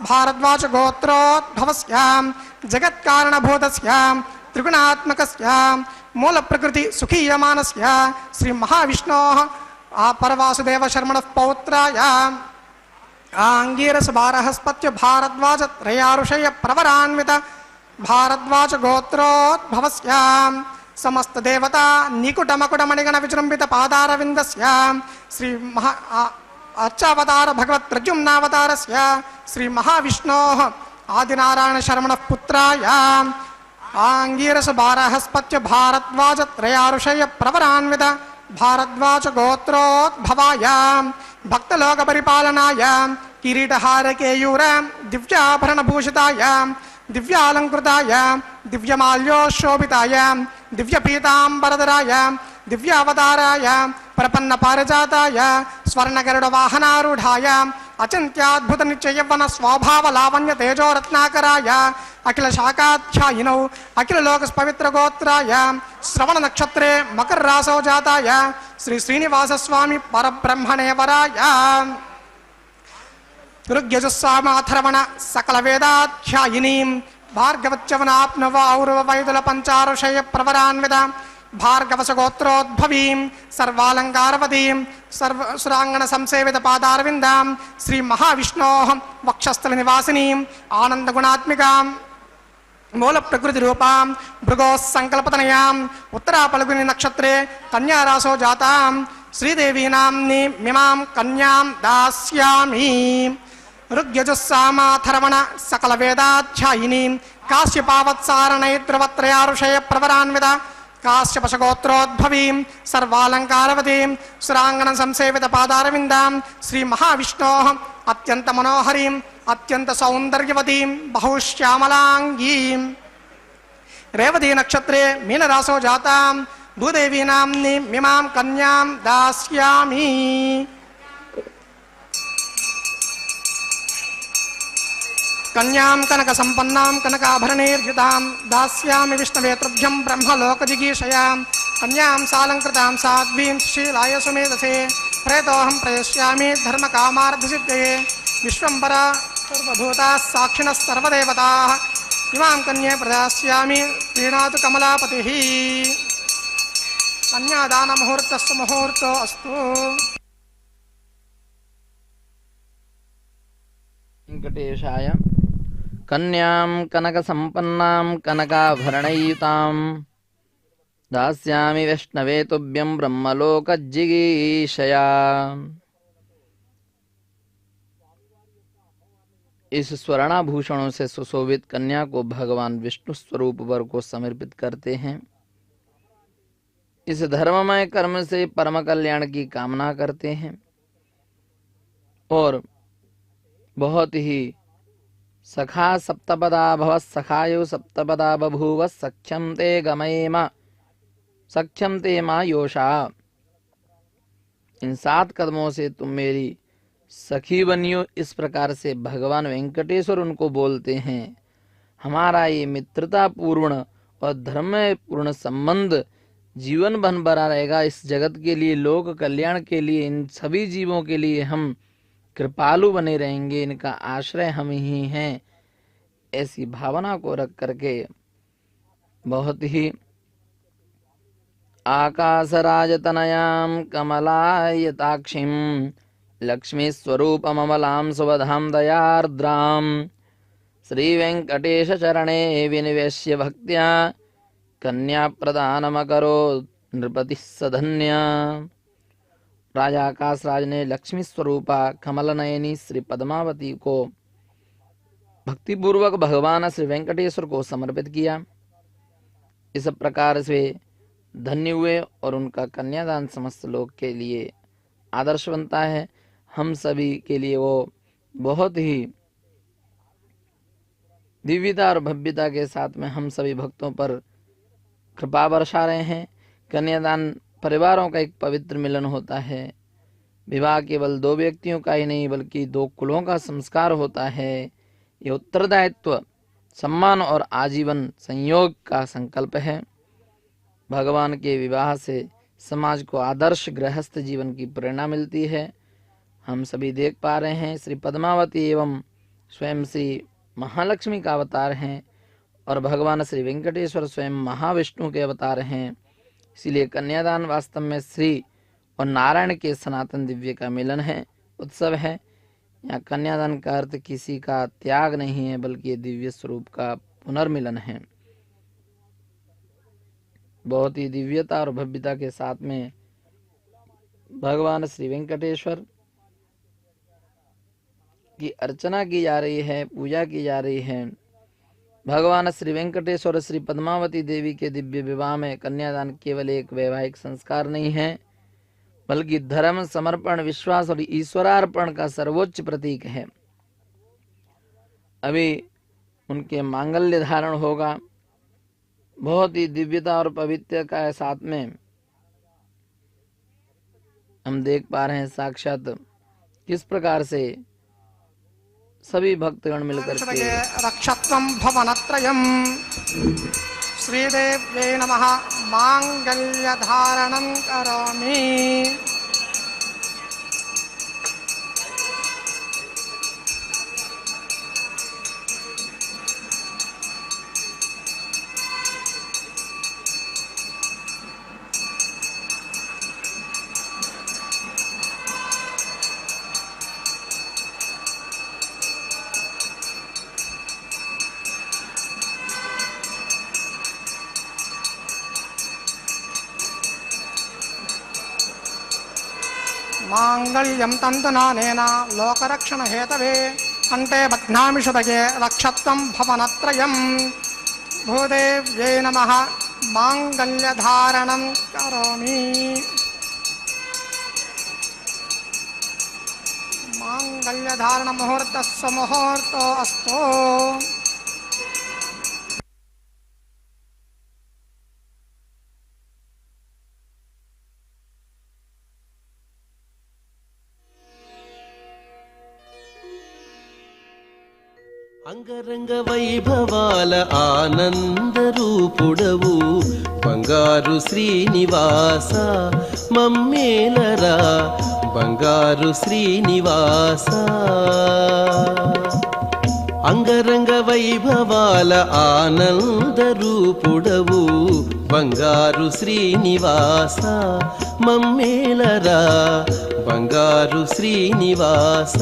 భారద్వాజ గోత్రోద్భవస్య జగత్కారణభూతస్య త్రిగుణాత్మకస్య మూల ప్రకృతి సుఖీయమానస్య శ్రీ మహావిష్ణోః పరవాసుదేవ శర్మణః పౌత్రాయ ఆంగీరస భారహస్పత్య భారద్వాజ త్రయారుషయ ప్రవరాన్విత భారద్వాజ గోత్రోద్భవస్య సమస్త దేవతా నికుటమకుట మణిగణ విజృంభిత పాదారవిందస్య శ్రీ మహా అర్చావతార భగవత్ ప్రద్యుమ్నావతారస్య శ్రీ మహావిష్ణోః ఆదినారాయణ శర్మణ పుత్రాయ ఆంగీరస భారహస్పత్య భారద్వాజ త్రయారుషయ ప్రవరాన్విత భారద్వాజ గోత్రోద్భవాయ భక్తలోక పరిపాలనాయ కిరీటహారకేయూర దివ్యాభరణ భూషితాయ దివ్యాలంకృతాయ దివ్యమాల్యోశోభితాయ దివ్యపీతాంబరధరాయ దివ్యావతారాయ ప్రపన్న పారిజాతాయ స్వర్ణగరుడ వాహనారూఢాయ అచింత్యాద్భుత నిత్యయవ్వన స్వభావ లావణ్య తేజోరత్నాకరాయ అఖిల శాఖాధ్యాయినౌ అఖిల లోక పవిత్ర గోత్రాయ శ్రవణ నక్షత్రే మకర రాసౌ జాతాయ శ్రీ శ్రీనివాస స్వామి పరబ్రహ్మణే వరాయ ఋగ్యజుస్సామాథర్వణ సకల వేదాధ్యాయినీం భార్గవచ్చవనాప్నవ ఔరవ వైదుల పంచారుషయ ప్రవరాన్విత భార్గవస గోత్రోద్భవీం సర్వాలంకారవతీం సురాంగణ సంసేవిత పాదారవిందాం శ్రీ మహావిష్ణోః వక్షస్థల నివాసినీం ఆనంద గుణాత్మికాం మూల ప్రకృతి రూపాం భృగో సంకల్పతనయాం ఉత్తరా పలుగుని నక్షత్రే కన్యారాసో జాతాం శ్రీదేవీనాంని మిమాం కన్యాం దాస్యామి. ఋగ్యజుస్సామాథర్వణ సకల వేదాధ్యాయినీం కాశ్యపావత్సారణైద్రవత్రయారుషయ ప్రవరాన్విత కాశ్యపశగోత్రోద్భవీం సర్వాలంకారవతీం సురాంగణ సంసేవిత పాదారవిందాం శ్రీ మహావిష్ణోః అత్యంత మనోహరీం అత్యంత సౌందర్యవతీం బహుశ్యామలాంగీం రేవతీ నక్షత్రే మీనరాసో జాతాం భూదేవీనాంని మిమాం కన్యాం దాస్యామి. కన్యాం కనక సంపన్నాం కనకాభరణైర్యుతాం దాస్యామి విష్ణవేతృభ్యం బ్రహ్మలోకజిగీషయాం కన్యాం సాలంకృతాం సాధ్వీం సుశీలాయ సుమేధసే ప్రేతోహం ప్రయస్యామి ధర్మకామార్థసిద్ధయే విశ్వంబర సర్వభూతాః సాక్షిణః సర్వదేవతాః ఇమాం కన్యే ప్రదాస్యామి ప్రీణాతు కమలాపతిః. కన్యాదాన ముహూర్తస్సు ముహూర్తో అస్తు.
వెంకటేశాయ. కన్యాం కనక సంపన్నాం కనకాభరణయుతాం दास्यामि वैष्णवे तुभ्यं ब्रह्मलोकजिगीषया। इस स्वर्णाभूषणों से सुशोभित कन्या को भगवान विष्णु स्वरूप वर को समर्पित करते हैं। इस धर्ममय कर्म से परम कल्याण की कामना करते हैं और बहुत ही सखा सप्तपदा भव सखायो सप्तपदा बभूव सख्यम ते गमयेम सख्यम ते मा योषा। इन 7 कदमों से तुम मेरी सखी बनियो, इस प्रकार से भगवान वेंकटेश्वर उनको बोलते हैं। हमारा ये मित्रता पूर्ण और धर्म पूर्ण संबंध जीवन भर बना रहेगा। इस जगत के लिए, लोक कल्याण के लिए, इन सभी जीवों के लिए हम कृपालु बने रहेंगे। इनका आश्रय हम ही हैं। ऐसी भावना को रख करके बहुत ही आकाशराजतनयां कमलायताक्षीं लक्ष्मीस्वरूपममलां सुवधां दयार्द्रां श्रीवेङ्कटेशचरणे विनिवेश्य भक्त्या कन्याप्रदानमकरोत् नृपतिः सधन्या। राजा आकाशराज ने लक्ष्मी स्वरूपा कमलनयनी श्री पद्मावती को भक्तिपूर्वक भगवान श्री वेंकटेश्वर को समर्पित किया। इस प्रकार से धन्य हुए और उनका कन्यादान समस्त लोक के लिए आदर्श बनता है। हम सभी के लिए वो बहुत ही दिव्यता और भव्यता के साथ में हम सभी भक्तों पर कृपा बरसा रहे हैं। कन्यादान परिवारों का एक पवित्र मिलन होता है। विवाह केवल दो व्यक्तियों का ही नहीं बल्कि दो कुलों का संस्कार होता है। ये उत्तरदायित्व, सम्मान और आजीवन संयोग का संकल्प है। भगवान के विवाह से समाज को आदर्श गृहस्थ जीवन की प्रेरणा मिलती है। हम सभी देख पा रहे हैं श्री पद्मावती एवं स्वयं श्री महालक्ष्मी का अवतार हैं और भगवान श्री वेंकटेश्वर स्वयं महाविष्णु के अवतार हैं। इसीलिए कन्यादान वास्तव में श्री और नारायण के सनातन दिव्य का मिलन है, उत्सव है। यहाँ कन्यादान का अर्थ किसी का त्याग नहीं है बल्कि ये दिव्य स्वरूप का पुनर्मिलन है। बहुत ही दिव्यता और भव्यता के साथ में भगवान श्री वेंकटेश्वर की अर्चना की जा रही है, पूजा की जा रही है। भगवान श्री वेंकटेश्वर श्री पद्मावती देवी के दिव्य विवाह में कन्यादान केवल एक वैवाहिक संस्कार नहीं है बल्कि धर्म, समर्पण, विश्वास और ईश्वरार्पण का सर्वोच्च प्रतीक है। अभी उनके मांगल्य धारण होगा। बहुत ही दिव्यता और पवित्रता का साथ में हम देख पा रहे हैं साक्षात किस प्रकार से सभी भक्तगण मिलकर के
रक्षत्वं भवनत्रयम् श्रीदेव्यै नमः मांगल्यधारणं करोमि। मांगल्यं तन्तुनानेन लोकरक्षण हेतवे कंठे बध्नामि शुभगे रक्षत्वं भवनत्रयम् भूदेव्यै नमः मांगल्यधारणं करोमि। मांगल्यधारण मुहूर्तस्य मुहूर्तो अस्तु।
అంగరంగ వైభవాల ఆనంద రూపుడవు బంగారు శ్రీనివాస మమ్మేలరా బంగారు శ్రీనివాస। అంగరంగ వైభవాల ఆనంద రూపుడవు బంగారు శ్రీనివాస మమ్మేలరా బంగారు శ్రీనివాస।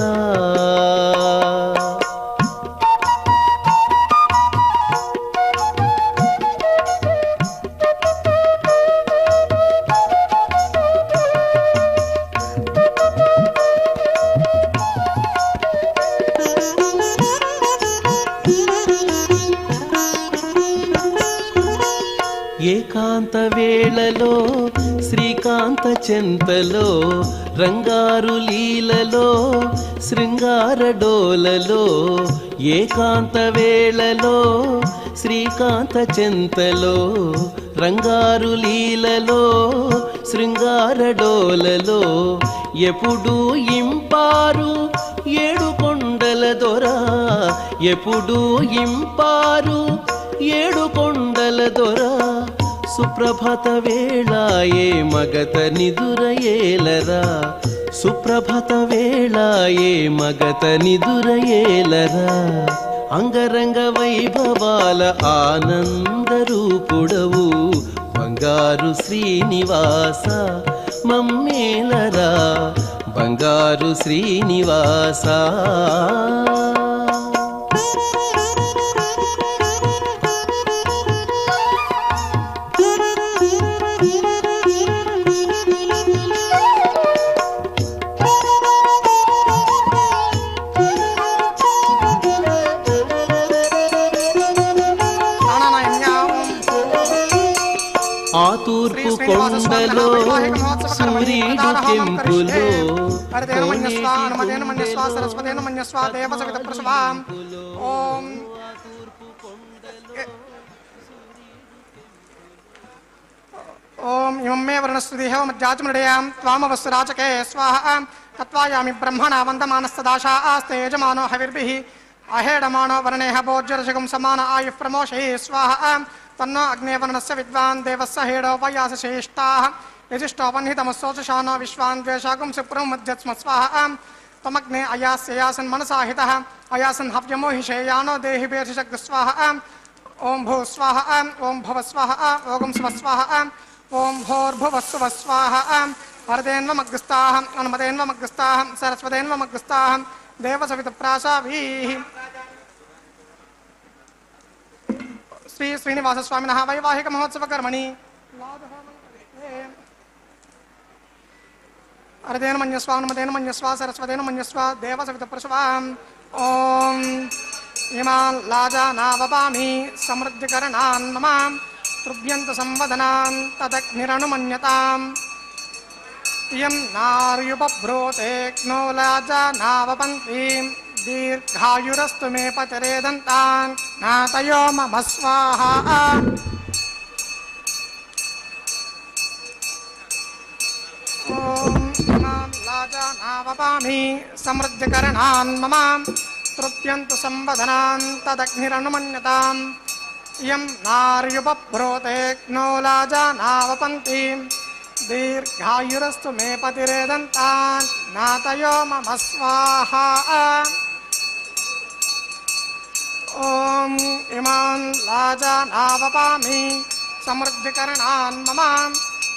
ఏకాంత వేళలో శ్రీకాంత చెంతలో రంగారు లీలలో శృంగార డోలలో ఏకాంత వేళలో శ్రీకాంత చెంతలో రంగారు లీలలో శృంగార డోలలో ఎప్పుడు ఇంపారు ఏడు కొండల దొర ఎప్పుడు ఇంపారు ఏడు కొండల దొర సుప్రభాత వేళాయే మగత నిదురయేలరా సుప్రభాత వేళాయే మగత నిదురయేలరా। అంగరంగ వైభవాల ఆనంద రూపుడవు బంగారు బంగారు శ్రీనివాస మమ్మేలరా బంగారు శ్రీనివాస. ఆ తూర్పు కొండలో సూర్యుడు కెంపులో
ఓం ఇమం మే వర్ణస్తుతిః మజ్జాచమృడయాం త్వామవస్సురాచకే స్వాహా తత్వాయామి బ్రహ్మణ వందమానస్తదాశా ఆస్తే యజమానో హవిర్భిః అహేడమానో వర్ణేః భోజ్యరసగం సమాన ఆయుః ప్రమోషే స్వాహా తన్నో అగ్నేవర్ణస్య విద్వాన్ దేవస్య హేడోపయాస శ్రేష్ఠాః యజిష్టోపన్హితమస్సోచశానో విశ్వాన్ ద్వేషాగం సుప్రం మధ్యస్మ స్వాహా తమగ్నే అయాస్యయాసన్ మనసాహితః అయాసన్ హవ్యమో హిషేయానో దేహి పేర్షిషగ్ స్వాహా ఓం భూ స్వాహా ఓం భవ స్వాహా ఓం స్వ స్వాహా ఓం భోర్భువస్సువ స్వాహా హరదేన్వమగ్రస్తాః అనుమదేన్వమగ్రస్తాః సరస్వదేన్వమగ్రస్తాః దేవసవితప్రాసావీః. శ్రీ శ్రీనివాస స్వామినః వైవాహిక మహోత్సవ కర్మణి హరదేన మన్యస్వ అనుమదేన మన్యస్వ సరస్వదేన మన్యస్వ దేవసవితప్రసవాం. ఓం ఇమాన్ లాజానావపామి సమృద్ధికరణాన్ మమ తృభ్యంత సంవదనాన్ తదగ్నిరనుమన్యతాం. ఇయం నార్యుపభ్రోతేక్నో లాజానావపంతి దీర్ఘాయురస్తు మే పతిరేదంతాన్ నాతయో మమ స్వాహా. ఓం ఇమాన్ లాజానావపామి సమృద్ధికరణాన్ మమ తృప్యంతు సంవదనాన్ తదగ్నిరనుమన్యతాం. ఇయం నార్యుపభ్రోతేక్నో లాజానావపంతి దీర్ఘాయురస్తు మే పతిరేదంతాన్ నాతయో మమ స్వాహా. ఓం ఇమాన్ లాజానావపామి సమృద్ధికరణాన్ మమ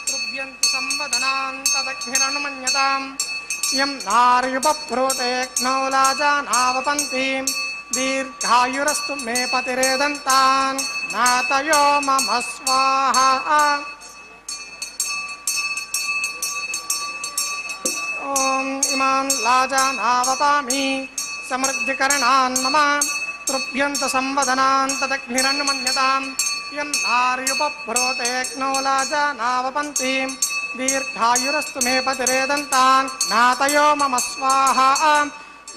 తృభ్యంతు సంవదనాన్ తదగ్నిరనుమన్యతాం. ఇయం నార్యుపభ్రోతేక్నో లాజానావపంతి దీర్ఘాయురస్తు మే పతిరేదంతాన్ నాతయో మమ స్వాహా. ఓం ఇమాన్ లాజానావపామి సమృద్ధికరణాన్ మమ తృభ్యంత సంవదనాన్ తదగ్నిరనుమన్యతాం. ఇయం నార్యుపభ్రోతేక్నో లాజానావపంతి దీర్ఘాయురస్తు మే పతిరేదంతాన్ నాతయో మమ స్వాహా.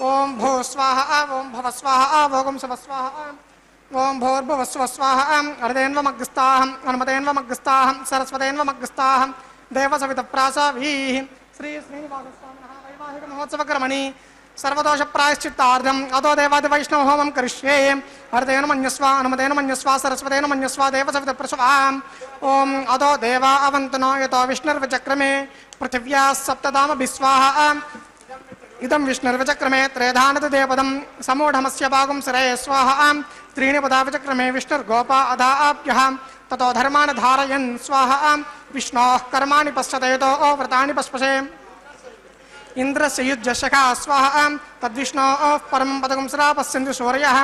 ఓం భూ స్వాహా ఓం భవ స్వాహా ఓం శవ స్వాహా ఓం భోర్భువస్సువ స్వాహా హరదేన్వమగ్రస్తాః అనుమదేన్వమగ్రస్తాః సరస్వదేన్వమగ్రస్తాః దేవసవితప్రాసావీః. శ్రీ శ్రీనివాస స్వామినః వైవాహిక మహోత్సవ కర్మణి సర్వదోష ప్రాయశ్చిత్తార్థం అదో దేవాది వైష్ణవ హోమం కరిష్యే. హరదేన మన్యస్వ అనుమదేన మన్యస్వ సరస్వదేన మన్యస్వ దేవసవితప్రసవాం. ఓం అదో దేవా అవంతనో యతో విష్ణుర్విచక్రమే పృథివ్యా సప్తదామభిస్వాహా. ఇదం విష్ణుర్విచక్రమే త్రేధానత దేవదం సమూఢమస్య భాగం శిరయే స్వాహా. త్రీణి పదా విచక్రమే విష్ణుర్గోపా అదాభ్యః తతో ధర్మాన్ ధారయన్ స్వాహా. విష్ణోః కర్మాణి పశ్యతేతో వ్రతాని పశ్పశే ఇంద్రస్య యుజ్యశఖా స్వాహా. తద్విష్ణోః పరం పదకం సదా పశ్యంతి సూర్యః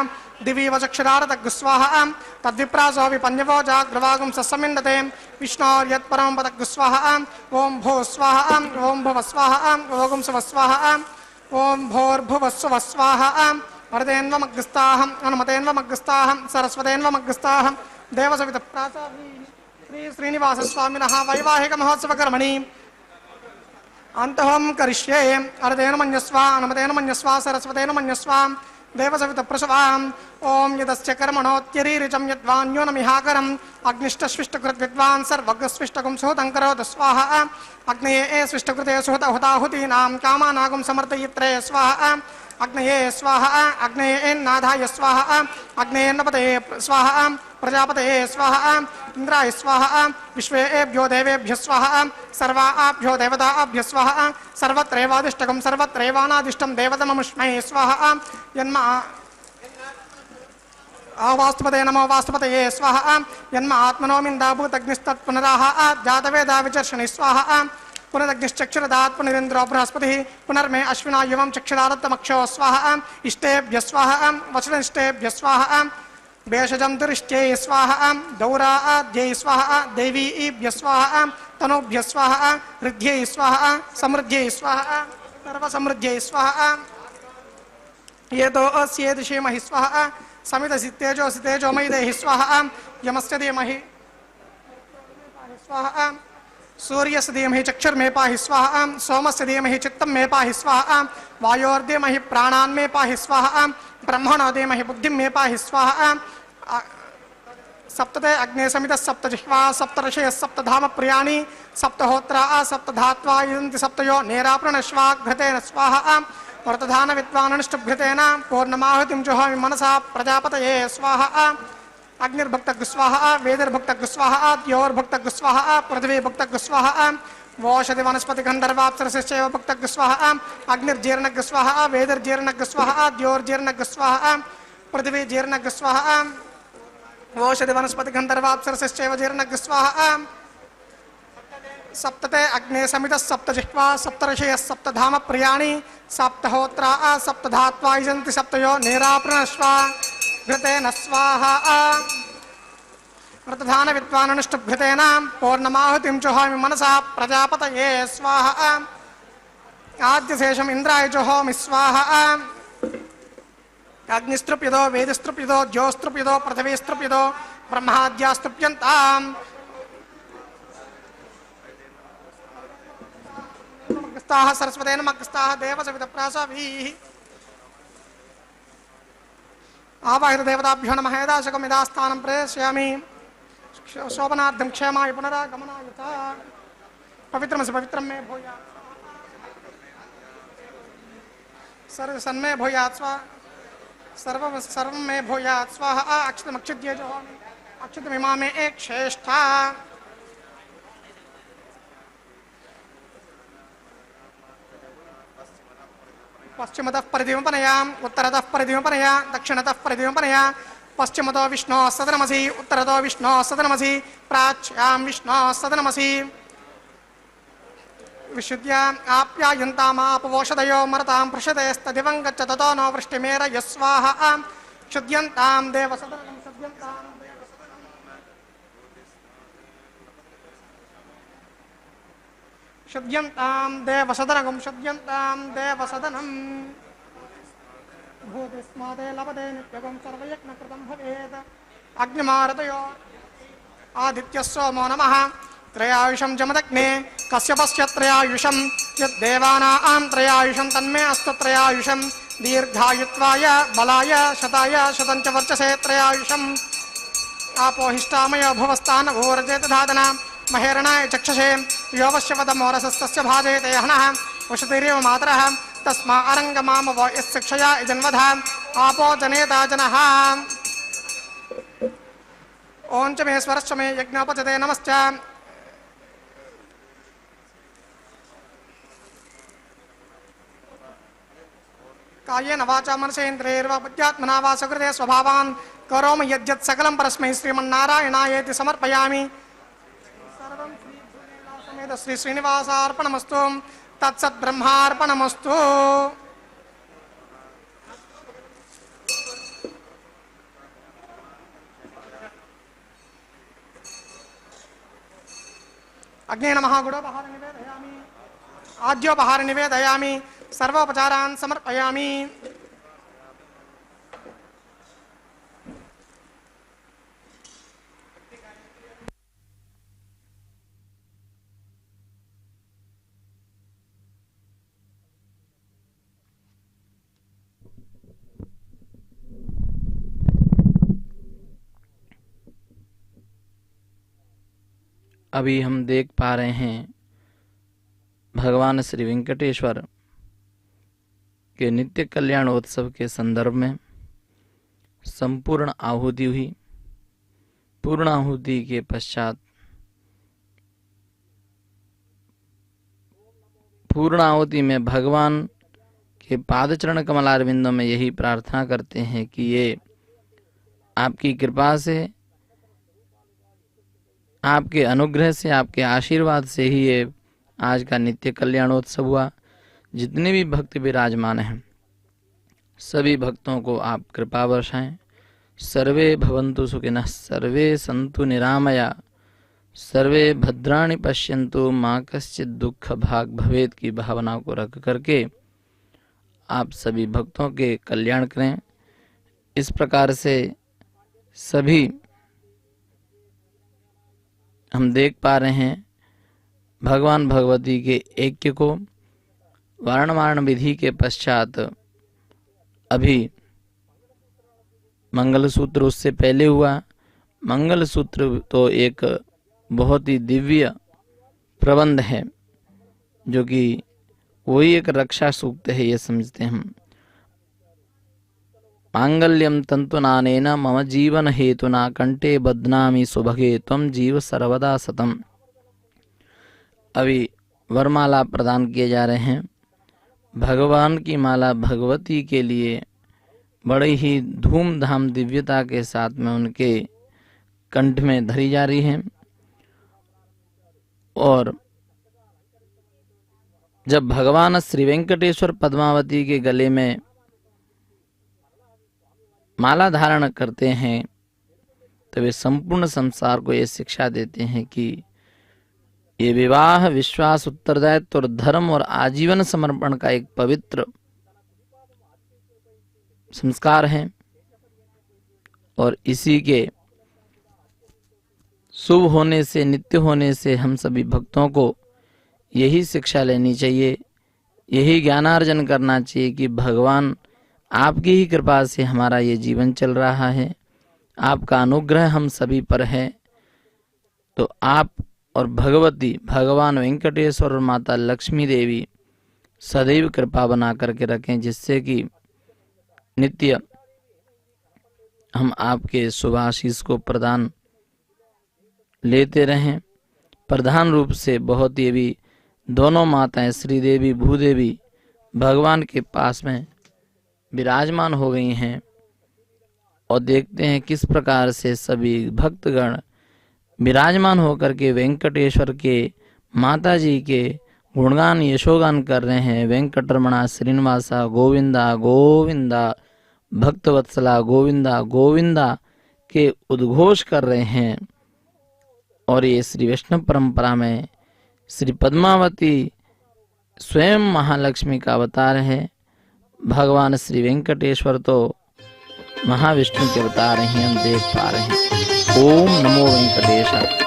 దివీవ చక్షురారతగ్స్వాహా. తద్విప్రాసో విపన్యవో జాగ్రవాగం సస్సమిండతే విష్ణోర్యత్పరం పదగ్స్వాహా. ఓం భూ స్వాహా ఓం భువ స్వాహా ఓం శవ స్వాహా ఓం భోర్భువస్సువ స్వాహా. వరదేన్వమగ్రస్తాః అనుమతేన్వమగ్రస్తాః సరస్వతేన్వమగ్రస్తాః దేవసవితప్రాసావీః. శ్రీ శ్రీనివాస స్వామినః వైవాహిక మహోత్సవ కర్మణి అంతహోం కరిష్యే. హరదేన మన్యస్వ అనుమదేన మన్యస్వ సరస్వతేన మన్యస్వ దేవసవితప్రసవాం. ఓం యదస్య కర్మణోత్యరీరిచం యద్వాన్యో నమిహాకరం అగ్నిష్టస్విష్టకృత్ విద్వాన్ సర్వగ్స్విష్టకం సుహృతం కరోతు స్వాహా. అగ్నయే స్విష్టకృతే సుహృత హుతాహుతీనాం కామానాగం సమర్థయిత్రే స్వాహా. అగ్నయే స్వాహా అగ్నయేన్నాధాయ స్వాహా. అగ్నయేన్నపతయే స్వాహా ప్రజాపతయే స్వాహా. ఇంద్రాయ స్వాహా విశ్వేభ్యో దేవేభ్య స్వాహా. సర్వాభ్యో దేవతాభ్య స్వాహా. సర్వత్రైవాదిష్టకం సర్వత్రైవానాదిష్టం దేవతమముష్మై స్వాహా. యన్మ वास्तुपते नमो वास्तुपतये स्वाहा जन्म आत्मनो मिन्दाभूतग्निस्तत् पुनराह जातवेदा विचर्षणि स्वाहा पुनरग्निश्चक्षुरदात् पुनरिन्द्रो बृहस्पतिः पुनर्मे अश्विना युवं चक्षुरारत्तमक्षो स्वाहा इष्टेभ्य स्वाहा वचनिष्टेभ्य स्वाहा भेषजं दुरिष्ट्यै स्वाहा दौराद्यै स्वाहा दैवीभ्य स्वाहा तनूभ्य स्वाहा ऋद्ध्यै स्वाहा समृद्ध्यै स्वाहा सर्वसमृद्ध्यै स्वाहा येतो अस्येति श्रीमहि स्वाहा समितसितेजोऽसि तेजोमयि देहि स्वाहा यमस्य धीमहि स्वाहा सूर्यस्य धीमहि चक्षुर्मे पाहि स्वाहा सोमस्य धीमहि चित्तं मे पाहि स्वाहा वायोर्धीमहि प्राणान् मे पाहि स्वाहा ब्रह्मणो धीमहि बुद्धिं मे पाहि स्वाहा सप्तते अग्ने समितः सप्तजिह्वा सप्तऋषयः सप्तधाम प्रियाणि सप्तहोत्रा सप्तधात्वा यजन्ति सप्तयो नेराप्रणश्वाघ्रतेन स्वाहा वर्तधान विद्वाननुष्टुभ्यतेन पूर्णमाहुतिं जुहोमि मनसा प्रजापतये स्वाहा अग्निर्भक्तः स्वाहा वेदिर्भक्तः स्वाहा द्योर्भक्तः स्वाहा पृथिवीभक्तः स्वाहा वोषधि वनस्पति गन्धर्वाप्सरसश्चैव भक्तः स्वाहा अग्निर्जीर्णः स्वाहा वेदिर्जीर्णः स्वाहा द्योर्जीर्णः स्वाहा पृथिवीजीर्णः स्वाहा वोषधि वनस्पति गन्धर्वाप्सरसश्चैव जीर्णः स्वाहा सप्तते अग्ने समितः सप्तजिह्वा सप्तऋषयः सप्तधाम प्रियाणि सप्तहोत्रा सप्तधात्वा यजन्ति सप्तयो नेराप्रणश्वा घृतेन स्वाहा व्रतधान विद्वाननुष्टुभ्यतेन पूर्णमाहुतिं जुहोमि मनसा प्रजापतये स्वाहा आद्यशेषम् इंद्राय जुहोमि स्वाहा अग्निस्तृप्यदो वेदिस्तृप्यदो ज्योस्तृप्यदो पृथिवीस्तृप्यदो ब्रह्माद्यास्तृप्यन्ताम् सरस्वतेन मग्गस्ताः देवसवितप्रासाभिः आवाहित देवताभ्यो नमः यदाशकम् यदास्थानं प्रेषयामि शोभनार्थं क्षेमाय पुनरागमनाय च पवित्रमसि पवित्रं मे भूयात् सर्वसन्मे भूयात् सर्वं मे भूयात् स्वाहा अक्षतमक्षिद्ये जुहोमि अक्षतमिमा मे एक श्रेष्ठा पश्चिमतः परिधिमपनया उत्तरतः परिधिमपनया दक्षिणतः परिधिमपनया पश्चिमतो विष्णोः सदनमसि उत्तरतो विष्णोः सदनमसि प्राच्यां विष्णोः सदनमसि विशुद्ध्याम् आप्यायन्तामापवोषधयो मरतां पृषतेस्तदिवं गच्छ ततो नो वृष्टिमेरय स्वाहा शुद्ध्यन्तां देवसदनं शुद्ध्यन्तां शुद्ध्यन्तां देवसदनं शुद्ध्यन्तां देवसदनं भूतिस्मादे लभते नित्यगं सर्वयज्ञकृतं भवेत् अग्निमारतयो आदित्यः सोमो नमः त्रयायुषं जमदग्ने कश्यपस्य त्रयायुषं यद्देवानां त्रयायुषं तन्मे अस्तु त्रयायुषं दीर्घायुत्वाय बलाय शताय शतं च वर्चसे त्रयायुषम् आपोहिष्टामयो भुवस्तान भूर्जेतधादना महेरणाय चक्षसे योवश्यवदमोरसस्तस्य भाजयते हनः उषतिरिव मातरः तस्मा अरङ्गमामव यस्य क्षया इजन्वधः आपो जनेता जनः ओं च मे स्वरश्च मे यज्ञोपचते नमश्च कायेन वाचा मनसेन्द्रियैर्वा बुद्ध्यात्मना वा सुकृते स्वभावान् करोमि यद्यत् सकलं परस्मै श्रीमन्नारायणायेति समर्पयामि सर्वं समेत श्री श्रीनिवासार्पणमस्तु तत्सद्ब्रह्मार्पणमस्तु अग्ने नमः गुडोपहार निवेदयामि आद्योपहार निवेदयामि सर्वोपचारान् समर्पयामि
अभी हम देख पा रहे हैं भगवान श्री वेंकटेश्वर के नित्य कल्याणोत्सव के संदर्भ में संपूर्ण आहुति हुई। पूर्ण आहुति के पश्चात पूर्ण आहुति में भगवान के पादचरण कमलारविंदों में यही प्रार्थना करते हैं कि ये आपकी कृपा से, आपके अनुग्रह से, आपके आशीर्वाद से ही ये आज का नित्य कल्याणोत्सव हुआ। जितने भी भक्त विराजमान हैं सभी भक्तों को आप कृपा वर्षाएं। सर्वे भवन्तु सुखिनः, सर्वे सन्तु निरामया, सर्वे भद्राणि पश्यन्तु, माँ कश्चित् दुःख भाग भवेत् की भावना को रख करके आप सभी भक्तों के कल्याण करें। इस प्रकार से सभी हम देख पा रहे हैं भगवान भगवती के ऐक्य को। वर्णमार्ण विधि के पश्चात अभी मंगलसूत्र उससे पहले हुआ। मंगलसूत्र तो एक बहुत ही दिव्य प्रबंध है, जो कि वही एक रक्षा सूक्त है, ये समझते हैं हम। मांगल्यम तंतुनानेन मम जीवन हेतुना कंठे बध्नामि सुभगे त्वं जीव सर्वदा सतम। अभी वरमाला प्रदान किए जा रहे हैं। भगवान की माला भगवती के लिए बड़े ही धूमधाम दिव्यता के साथ में उनके कंठ में धरी जा रही है। और जब भगवान श्री वेंकटेश्वर पद्मावती के गले में माला धारण करते हैं तो वे संपूर्ण संसार को ये शिक्षा देते हैं कि ये विवाह विश्वास, उत्तरदायित्व और धर्म और आजीवन समर्पण का एक पवित्र संस्कार है। और इसी के शुभ होने से, नित्य होने से हम सभी भक्तों को यही शिक्षा लेनी चाहिए, यही ज्ञानार्जन करना चाहिए कि भगवान आपकी ही कृपा से हमारा ये जीवन चल रहा है, आपका अनुग्रह हम सभी पर है। तो आप और भगवती भगवान वेंकटेश्वर और माता लक्ष्मी देवी सदैव कृपा बना करके रखें, जिससे कि नित्य हम आपके शुभ आशीष को प्रदान लेते रहें। प्रधान रूप से बहुत ही भी दोनों माताएं श्रीदेवी भूदेवी भगवान के पास में विराजमान हो गई हैं। और देखते हैं किस प्रकार से सभी भक्तगण विराजमान होकर के वेंकटेश्वर के माता जी के गुणगान यशोगान कर रहे हैं। वेंकटरमणा श्रीनिवासा गोविंदा गोविंदा, भक्तवत्सला गोविंदा गोविंदा के उद्घोष कर रहे हैं। और ये श्री वैष्णव परंपरा में श्री पद्मावती स्वयं महालक्ष्मी का अवतार है। भगवान श्री वेंकटेश्वर तो महाविष्णु के अवतार हैं, हम देख पा रहे हैं। ओम नमो वेंकटेशाय।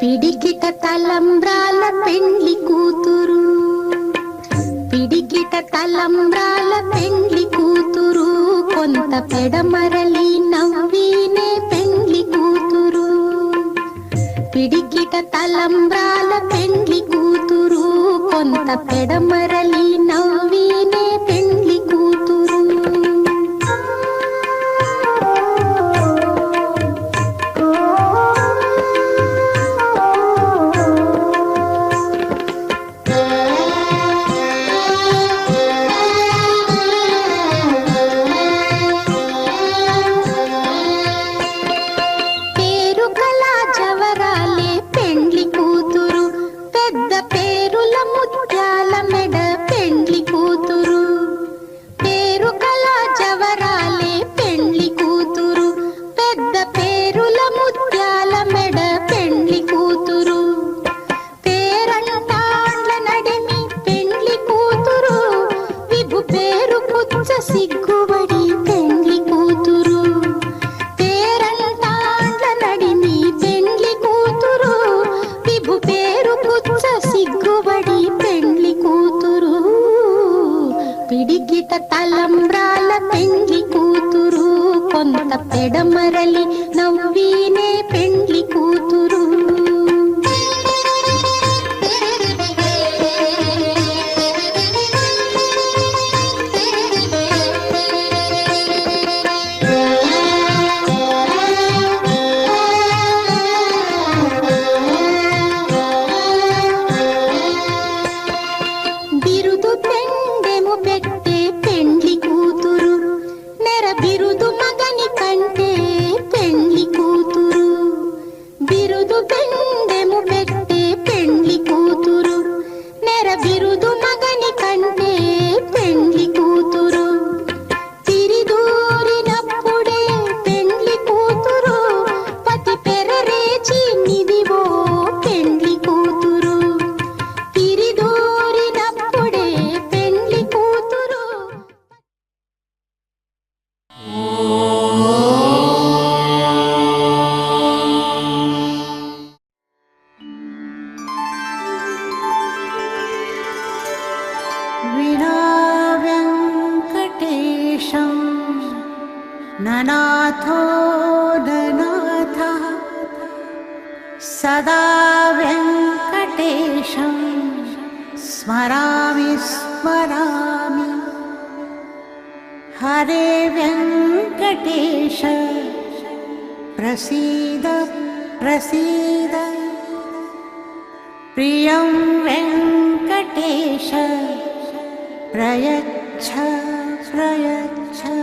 పిడికిట తలంబ్రాల పెండ్లి కూతురు, పిడికిట తలంబ్రాల పెండ్లి కూతురు, కొంత పెడమరలి నవ్వినే పెండ్లి కూతురు. పిడికిట తలంబ్రాల పెండ్లి కూతురు, కొంత పెడమరలి నవ్వినే పెండ్లి కూతురు. సిగ్గుబడి పెండ్లి కూతురు, పేరంటాండ్ల నడిమి పెండ్లి కూతురు, విభు పేరు పుచ్చ సిగ్గుబడి పెండ్లి కూతురు. పిడికిట తలంబ్రాల పెండ్లి కూతురు, కొంత పెడమరలి నవ్వినే పెండ్లి కూతురు.
विना वेङ्कटेशं ननाथो ननाथः सदा वेङ्कटेशं स्मरामि स्मरामि हरे वेङ्कटेश प्रसीद प्रसीद प्रियं वेङ्कटेश प्रयच्छ प्रयच्छ